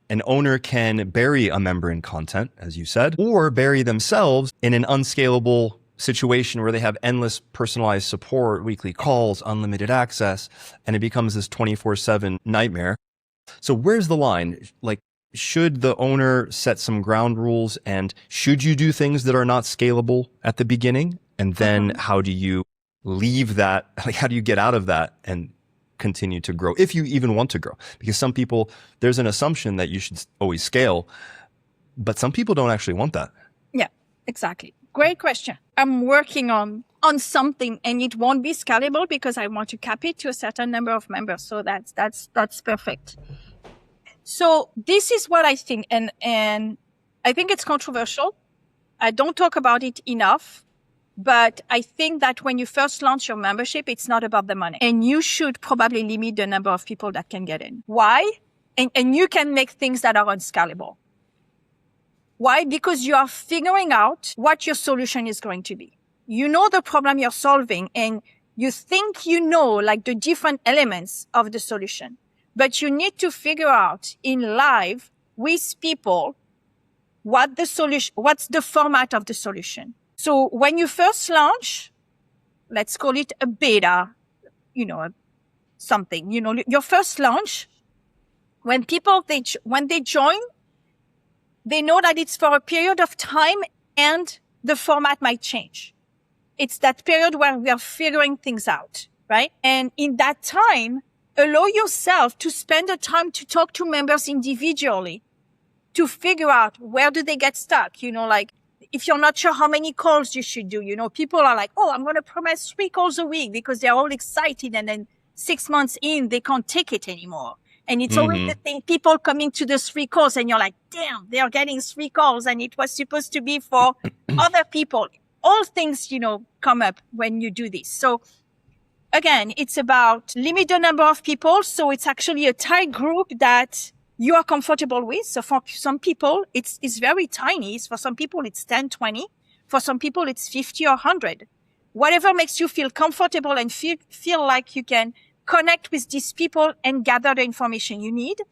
An owner can bury a member in content, as you said, or bury themselves in an unscalable situation where they have endless personalized support, weekly calls, unlimited access, and it becomes this 24/7 nightmare. So where's the line? Should the owner set some ground rules, and should you do things that are not scalable at the beginning? And then how do you leave that? How do you get out of that and continue to grow, if you even want to grow? Because some people, there's an assumption that you should always scale, but some people don't actually want that. Yeah, exactly. Great question. I'm working on something, and it won't be scalable because I want to cap it to a certain number of members. So that's perfect. So this is what I think, and I think it's controversial. I don't talk about it enough, but I think that when you first launch your membership, it's not about the money, and you should probably limit the number of people that can get in. Why? And you can make things that are unscalable. Why? Because you are figuring out what your solution is going to be. You know the problem you're solving, and you think the different elements of the solution. But you need to figure out in live with people what's the format of the solution. So when you first launch, let's call it a beta, something, your first launch, when they join, they know that it's for a period of time and the format might change. It's that period where we are figuring things out, right? And in that time, allow yourself to spend the time to talk to members individually to figure out where do they get stuck. If you're not sure how many calls you should do, people are like, oh, I'm going to promise 3 calls a week because they're all excited. And then 6 months in, they can't take it anymore. And it's always the thing, people coming to the 3 calls and you're like, damn, they are getting 3 calls and it was supposed to be for other people. All things, come up when you do this. So again, it's about limit the number of people. So it's actually a tight group that you are comfortable with. So for some people, it's very tiny. For some people, it's 10, 20. For some people, it's 50 or 100. Whatever makes you feel comfortable and feel like you can connect with these people and gather the information you need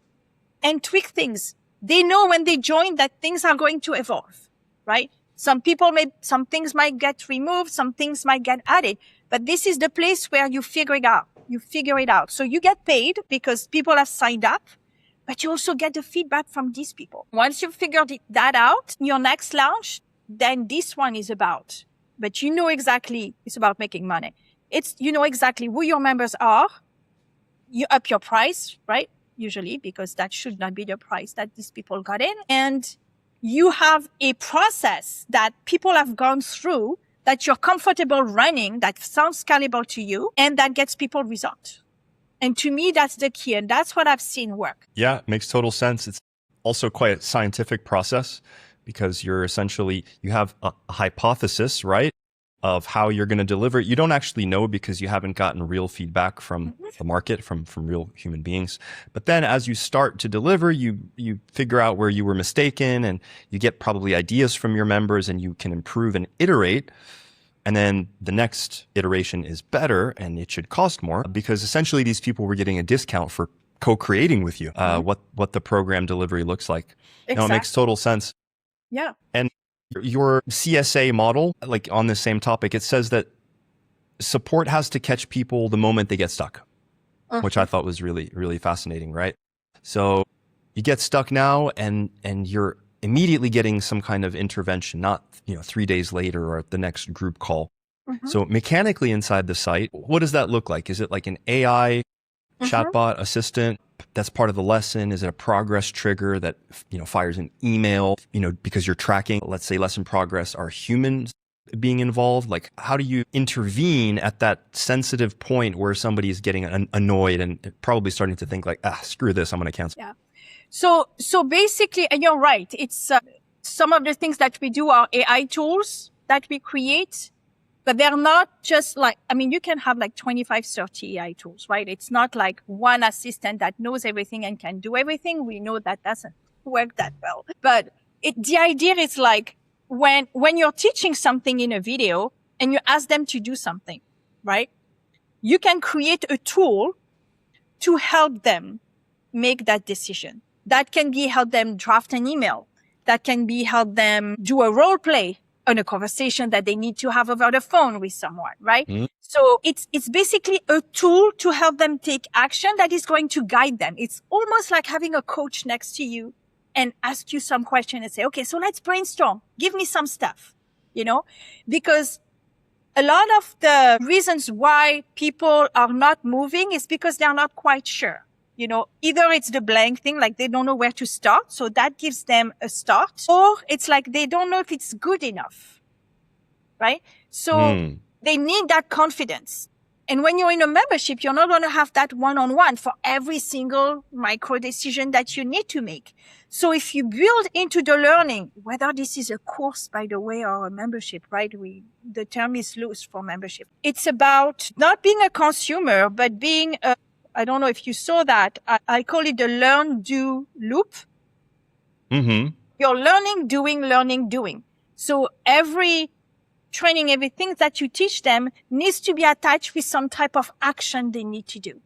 and tweak things. They know when they join that things are going to evolve, right? Some things might get removed, some things might get added, but this is the place where you figure it out. So you get paid because people have signed up, but you also get the feedback from these people. Once you've figured that out, your next launch, then this one is about. But exactly, it's about making money. Exactly who your members are. You up your price, right? Usually, because that should not be the price that these people got in. And you have a process that people have gone through that you're comfortable running, that sounds scalable to you, and that gets people results. And to me, that's the key. And that's what I've seen work. Yeah, it makes total sense. It's also quite a scientific process because you have a hypothesis, right, of how you're going to deliver it. You don't actually know because you haven't gotten real feedback from the market, from real human beings. But then as you start to deliver, you figure out where you were mistaken, and you get probably ideas from your members, and you can improve and iterate. And then the next iteration is better, and it should cost more because essentially these people were getting a discount for co-creating with you what the program delivery looks like. Exactly. No, it makes total sense. Yeah. And your CSA model, like on the same topic, it says that support has to catch people the moment they get stuck, which I thought was really, really fascinating, right? So you get stuck now and you're immediately getting some kind of intervention, not 3 days later or at the next group call. So mechanically inside the site, what does that look like? Is it like an AI chatbot assistant that's part of the lesson? Is it a progress trigger that fires an email, because you're tracking, let's say, lesson progress? Are humans being involved? Like, how do you intervene at that sensitive point where somebody is getting annoyed and probably starting to think like, screw this, I'm going to cancel? Yeah. So basically, and you're right. It's some of the things that we do are AI tools that we create. But they're not just like, you can have like 25, 30 AI tools, right? It's not like one assistant that knows everything and can do everything. We know that doesn't work that well. But the idea is like when you're teaching something in a video and you ask them to do something, right? You can create a tool to help them make that decision. That can be help them draft an email. That can be help them do a role play on a conversation that they need to have over the phone with someone, right? So it's basically a tool to help them take action that is going to guide them. It's almost like having a coach next to you and ask you some question and say, okay, so let's brainstorm. Give me some stuff, because a lot of the reasons why people are not moving is because they're not quite sure. Either it's the blank thing, like they don't know where to start. So that gives them a start, or it's like they don't know if it's good enough, right? So they need that confidence. And when you're in a membership, you're not going to have that one-on-one for every single micro decision that you need to make. So if you build into the learning, whether this is a course, by the way, or a membership, right? The term is loose for membership. It's about not being a consumer, but being I don't know if you saw that. I call it the learn-do loop. You're learning, doing. So every training, everything that you teach them needs to be attached with some type of action they need to do.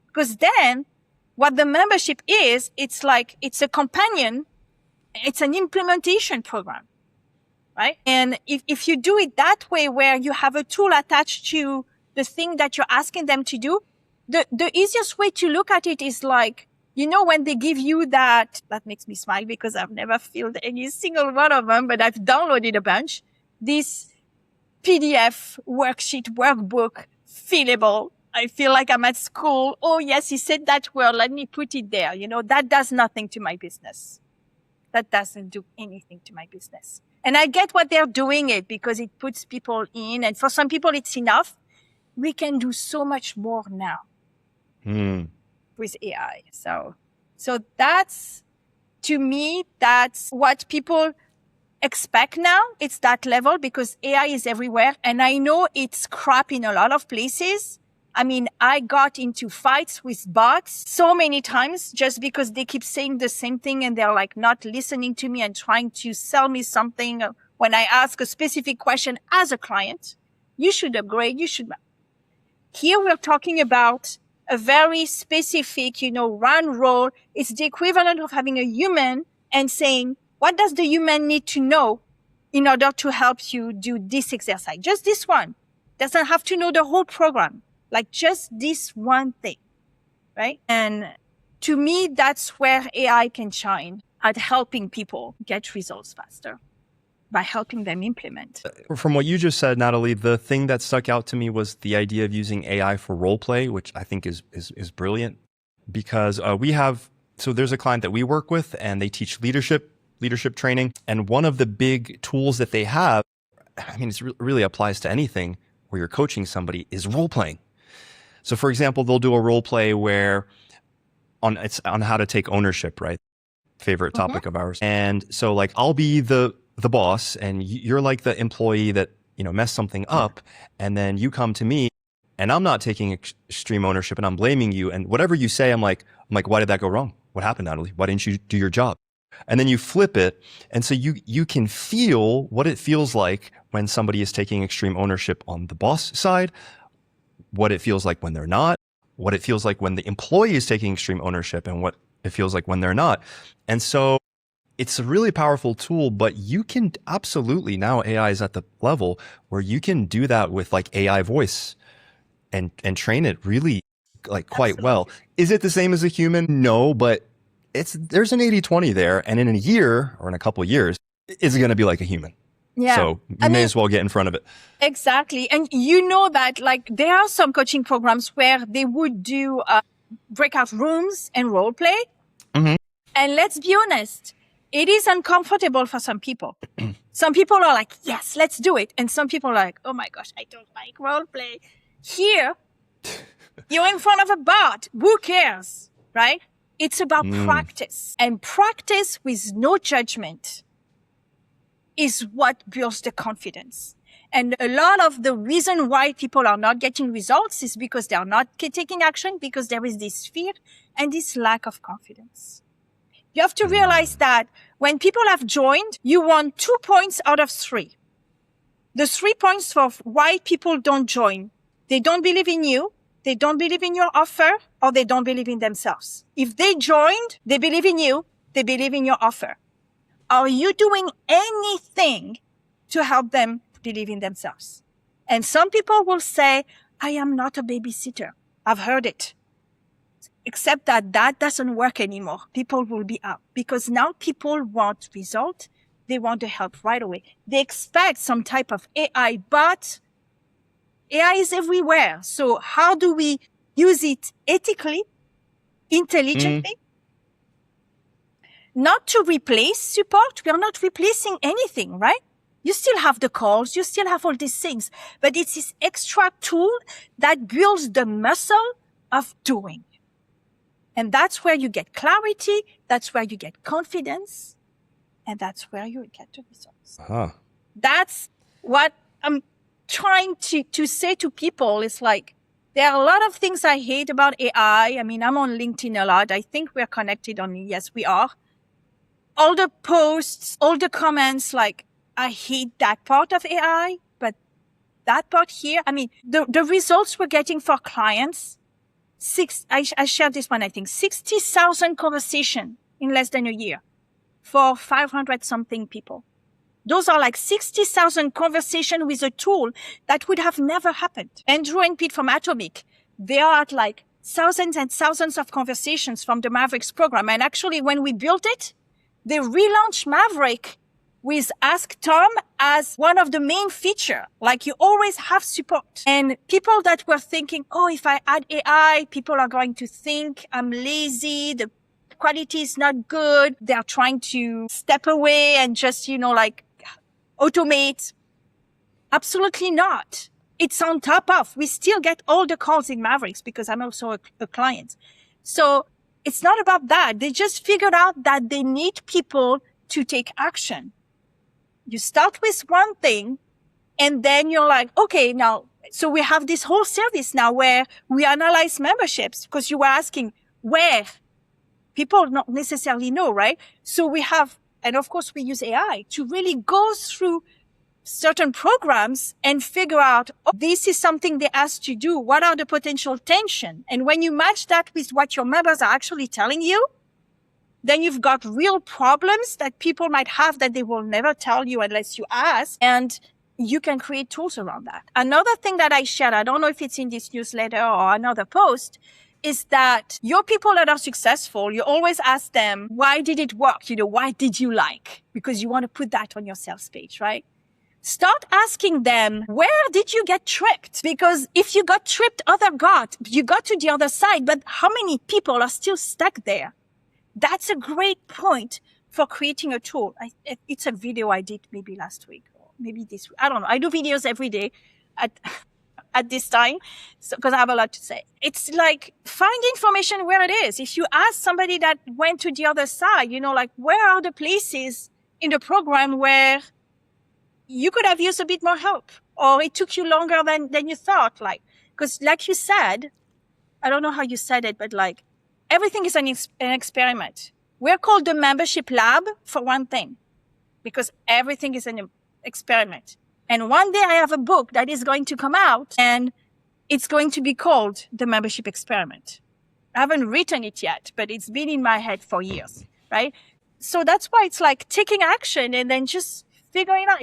Because then what the membership is, it's a companion. It's an implementation program, right? And if you do it that way, where you have a tool attached to the thing that you're asking them to do, the easiest way to look at it is like, when they give you that makes me smile because I've never filled any single one of them, but I've downloaded a bunch. This PDF worksheet, workbook, fillable. I feel like I'm at school. Oh yes, he said that word. Let me put it there. That does nothing to my business. That doesn't do anything to my business. And I get what they're doing it because it puts people in. And for some people, it's enough. We can do so much more now. With AI. So to me, that's what people expect now. It's that level because AI is everywhere. And I know it's crap in a lot of places. I got into fights with bots so many times just because they keep saying the same thing and they're like not listening to me and trying to sell me something when I ask a specific question as a client. You should upgrade. Here we're talking about a very specific, run role. It's the equivalent of having a human and saying, what does the human need to know in order to help you do this exercise? Just this one. Doesn't have to know the whole program. Like just this one thing, right? And to me, that's where AI can shine at helping people get results faster by helping them implement. From what you just said, Nathalie, the thing that stuck out to me was the idea of using AI for role play, which I think is brilliant because there's a client that we work with and they teach leadership training. And one of the big tools that they have, it really applies to anything where you're coaching somebody, is role playing. So for example, they'll do a role play where on how to take ownership, right? Favorite topic of ours. And so like, I'll be the boss and you're like the employee that mess something up, and then you come to me and I'm not taking extreme ownership and I'm blaming you. And whatever you say, I'm like, why did that go wrong? What happened, Nathalie? Why didn't you do your job? And then you flip it. And so you can feel what it feels like when somebody is taking extreme ownership on the boss side, what it feels like when they're not, what it feels like when the employee is taking extreme ownership, and what it feels like when they're not. And so it's a really powerful tool, but you can absolutely, now AI is at the level where you can do that with like AI voice and train it really like quite Absolutely. well. Is it the same as a human? No, but there's an 80-20 there. And in a year or in a couple of years, it's going to be like a human. Yeah. So you may as well get in front of it. Exactly. And you know that like there are some coaching programs where they would do breakout rooms and role play. Mm-hmm. And let's be honest, it is uncomfortable for some people. Some people are like, yes, let's do it. And some people are like, oh my gosh, I don't like role play. Here, you're in front of a bot. Who cares? Right? It's about practice. And practice with no judgment is what builds the confidence. And a lot of the reason why people are not getting results is because they are not taking action, because there is this fear and this lack of confidence. You have to realize that when people have joined, you won 2 points out of 3. The 3 points for why people don't join: they don't believe in you, they don't believe in your offer, or they don't believe in themselves. If they joined, they believe in you, they believe in your offer. Are you doing anything to help them believe in themselves? And some people will say, I am not a babysitter. I've heard it. Except that doesn't work anymore. People will be out because now people want result. They want the help right away. They expect some type of AI, but AI is everywhere. So how do we use it ethically, intelligently? Not to replace support. We are not replacing anything, right? You still have the calls. You still have all these things, but it's this extra tool that builds the muscle of doing. And that's where you get clarity. That's where you get confidence. And that's where you get the results. That's what I'm trying to say to people. It's like, there are a lot of things I hate about AI. I mean, I'm on LinkedIn a lot. I think we're connected on, yes, we are. All the posts, all the comments, like, I hate that part of AI, but that part here, I mean, the results we're getting for clients, I shared this one, I think, 60,000 conversations in less than a year for 500 something people. Those are like 60,000 conversations with a tool that would have never happened. Andrew and Pete from Atomic, they are at like thousands and thousands of conversations from the MemberFix program. And actually, when we built it, they relaunched Maverick with Ask Tom as one of the main feature. Like you always have support. And people that were thinking, oh, if I add AI, people are going to think I'm lazy. The quality is not good. They're trying to step away and just, like automate. Absolutely not. It's on top of, we still get all the calls in Mavericks because I'm also a client. So it's not about that. They just figured out that they need people to take action. You start with one thing and then you're like, okay, now, so we have this whole service now where we analyze memberships because you were asking where people not necessarily know, right? So we have, and of course we use AI to really go through certain programs and figure out, oh, this is something they asked to do. What are the potential tension? And when you match that with what your members are actually telling you, then you've got real problems that people might have that they will never tell you unless you ask. And you can create tools around that. Another thing that I shared, I don't know if it's in this newsletter or another post, is that your people that are successful, you always ask them, why did it work? Why did you like? Because you want to put that on your sales page, right? Start asking them, where did you get tripped? Because if you got tripped, you got to the other side, but how many people are still stuck there? That's a great point for creating a tool. It's a video I did maybe last week or maybe this week. I don't know. I do videos every day at this time because I have a lot to say. It's like find information where it is. If you ask somebody that went to the other side, like where are the places in the program where you could have used a bit more help or it took you longer than you thought. Like, because like you said, I don't know how you said it, but like everything is an experiment. We're called the membership lab for one thing, because everything is an experiment. And one day I have a book that is going to come out and it's going to be called The Membership Experiment. I haven't written it yet, but it's been in my head for years, right? So that's why it's like taking action and then just figuring out.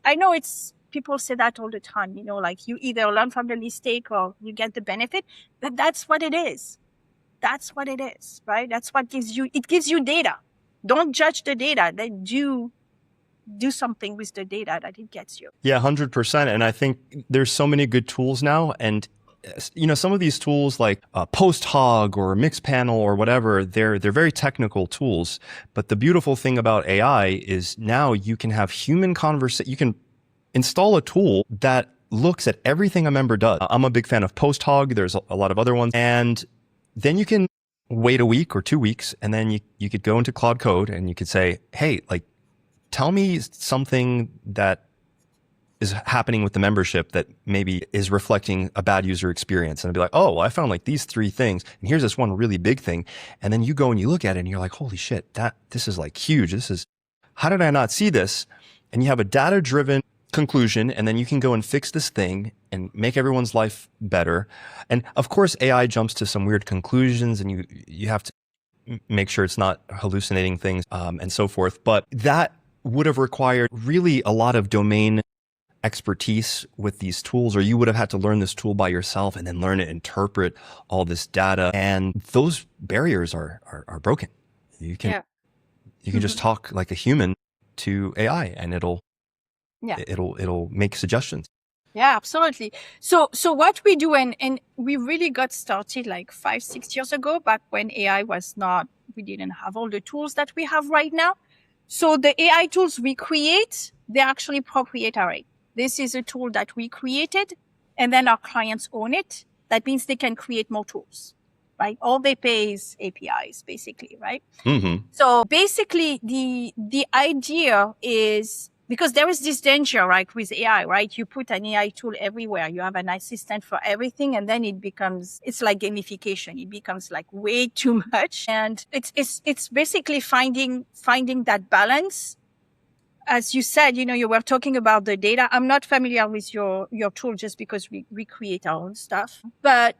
I know people say that all the time, like you either learn from the mistake or you get the benefit, but that's what it is. That's what it is, right? That's what it gives you data. Don't judge the data. Then do something with the data that it gets you. Yeah, 100%. And I think there's so many good tools now. And, some of these tools like Post-Hog or Mixpanel or whatever, they're very technical tools. But the beautiful thing about AI is now you can have human conversation. You can install a tool that looks at everything a member does. I'm a big fan of Post-Hog. There's a lot of other ones. And then you can wait a week or 2 weeks, and then you could go into Claude Code and you could say, hey, like, tell me something that is happening with the membership that maybe is reflecting a bad user experience. And I'd be like, oh, well, I found like these 3 things. And here's this one really big thing. And then you go and you look at it and you're like, holy shit, this is like huge. How did I not see this? And you have a data-driven conclusion, and then you can go and fix this thing and make everyone's life better. And of course, AI jumps to some weird conclusions, and you have to make sure it's not hallucinating things and so forth. But that would have required really a lot of domain expertise with these tools, or you would have had to learn this tool by yourself and then learn to interpret all this data. And those barriers are broken. You can just talk like a human to AI, and it'll make suggestions. Yeah, absolutely. So what we do, and we really got started like 5-6 years ago, back when AI we didn't have all the tools that we have right now. So the AI tools we create, they're actually proprietary. This is a tool that we created, and then our clients own it. That means they can create more tools, right? All they pay is APIs, basically, right? Mm-hmm. So basically, the idea is, because there is this danger, right, with AI, right? You put an AI tool everywhere. You have an assistant for everything, and then it's like gamification. It becomes like way too much. And it's basically finding that balance. As you said, you were talking about the data. I'm not familiar with your tool just because we create our own stuff. But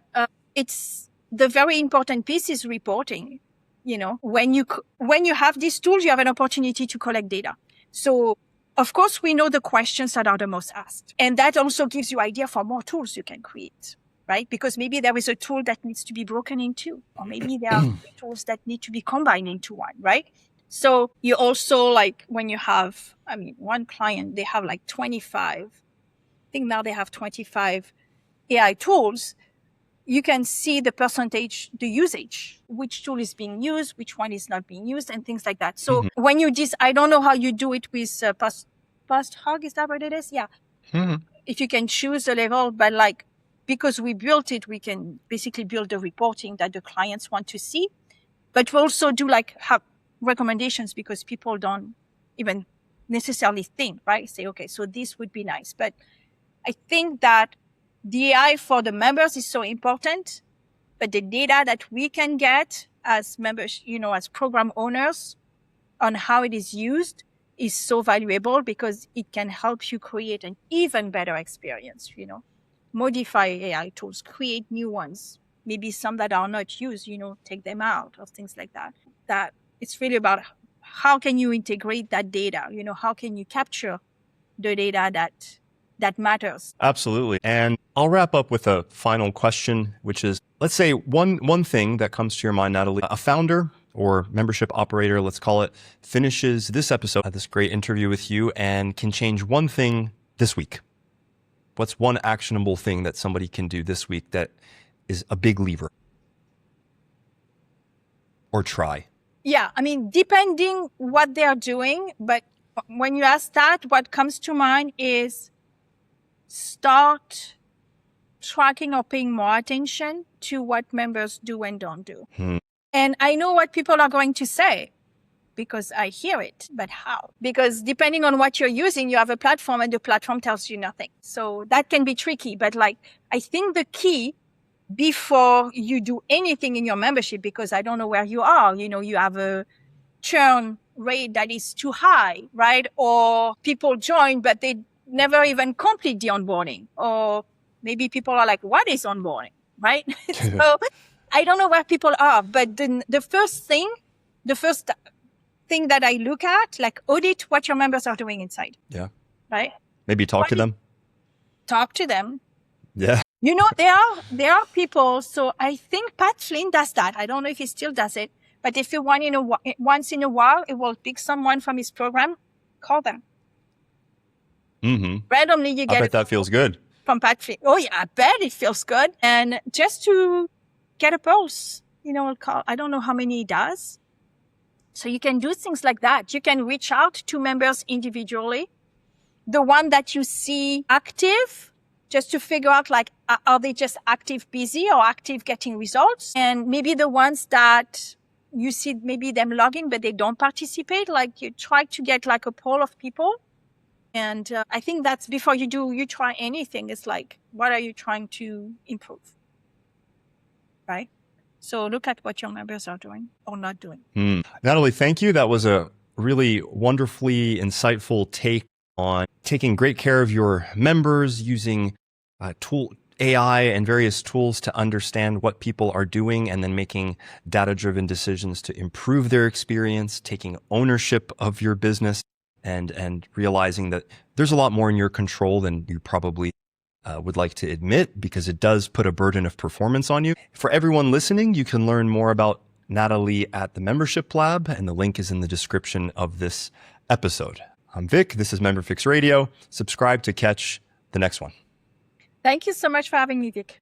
it's the very important piece is reporting. When you have these tools, you have an opportunity to collect data. So of course, we know the questions that are the most asked. And that also gives you idea for more tools you can create, right? Because maybe there is a tool that needs to be broken in 2, or maybe there are tools that need to be combined into 1, right? So you also, like, when you have, one client, they have like 25, I think now they have 25 AI tools. You can see the percentage, the usage, which tool is being used, which one is not being used, and things like that. So when I don't know how you do it with Post-Hog, is that what it is? Yeah. Mm-hmm. If you can choose the level, but like, because we built it, we can basically build the reporting that the clients want to see. But we also do have recommendations, because people don't even necessarily think, right? Say, okay, so this would be nice. But I think that the AI for the members is so important, but the data that we can get as members, as program owners on how it is used is so valuable, because it can help you create an even better experience, modify AI tools, create new ones, maybe some that are not used, take them out or things like that. That it's really about how can you integrate that data, how can you capture the data that matters. Absolutely. And I'll wrap up with a final question, which is, let's say one thing that comes to your mind, Nathalie. A founder or membership operator, let's call it, finishes this episode, this great interview with you, and can change one thing this week. What's one actionable thing that somebody can do this week that is a big lever? Or try? Yeah, depending what they are doing, but when you ask that, what comes to mind is start tracking or paying more attention to what members do and don't do. And I know what people are going to say. because I hear it, but how? Because depending on what you're using, you have a platform and the platform tells you nothing. So that can be tricky. But like, I think the key before you do anything in your membership, because I don't know where you are, you have a churn rate that is too high, right? Or people join, but they never even complete the onboarding. Or maybe people are like, what is onboarding, right? So I don't know where people are, but the first thing that I look at, like audit what your members are doing inside. Yeah. Right? Maybe talk to them. Talk to them. Yeah. There are people. So I think Pat Flynn does that. I don't know if he still does it, but if you want, once in a while, it will pick someone from his program, call them. Mm-hmm. Randomly, you get. I bet that feels good. From Pat Flynn. Oh yeah, I bet it feels good. And just to get a pulse, call. I don't know how many he does. So you can do things like that. You can reach out to members individually. The one that you see active, just to figure out, like, are they just active busy or active getting results? And maybe the ones that you see maybe them logging, but they don't participate, like you try to get like a poll of people. And I think that's before you try anything. It's like, what are you trying to improve? Right? So look at what your members are doing or not doing. Nathalie, thank you. That was a really wonderfully insightful take on taking great care of your members, using AI and various tools to understand what people are doing, and then making data-driven decisions to improve their experience, taking ownership of your business, and realizing that there's a lot more in your control than you probably would like to admit, because it does put a burden of performance on you. For everyone listening, you can learn more about Nathalie at the Membership Lab, and the link is in the description of this episode. I'm Vic. This is MemberFix Radio. Subscribe to catch the next one. Thank you so much for having me, Vic.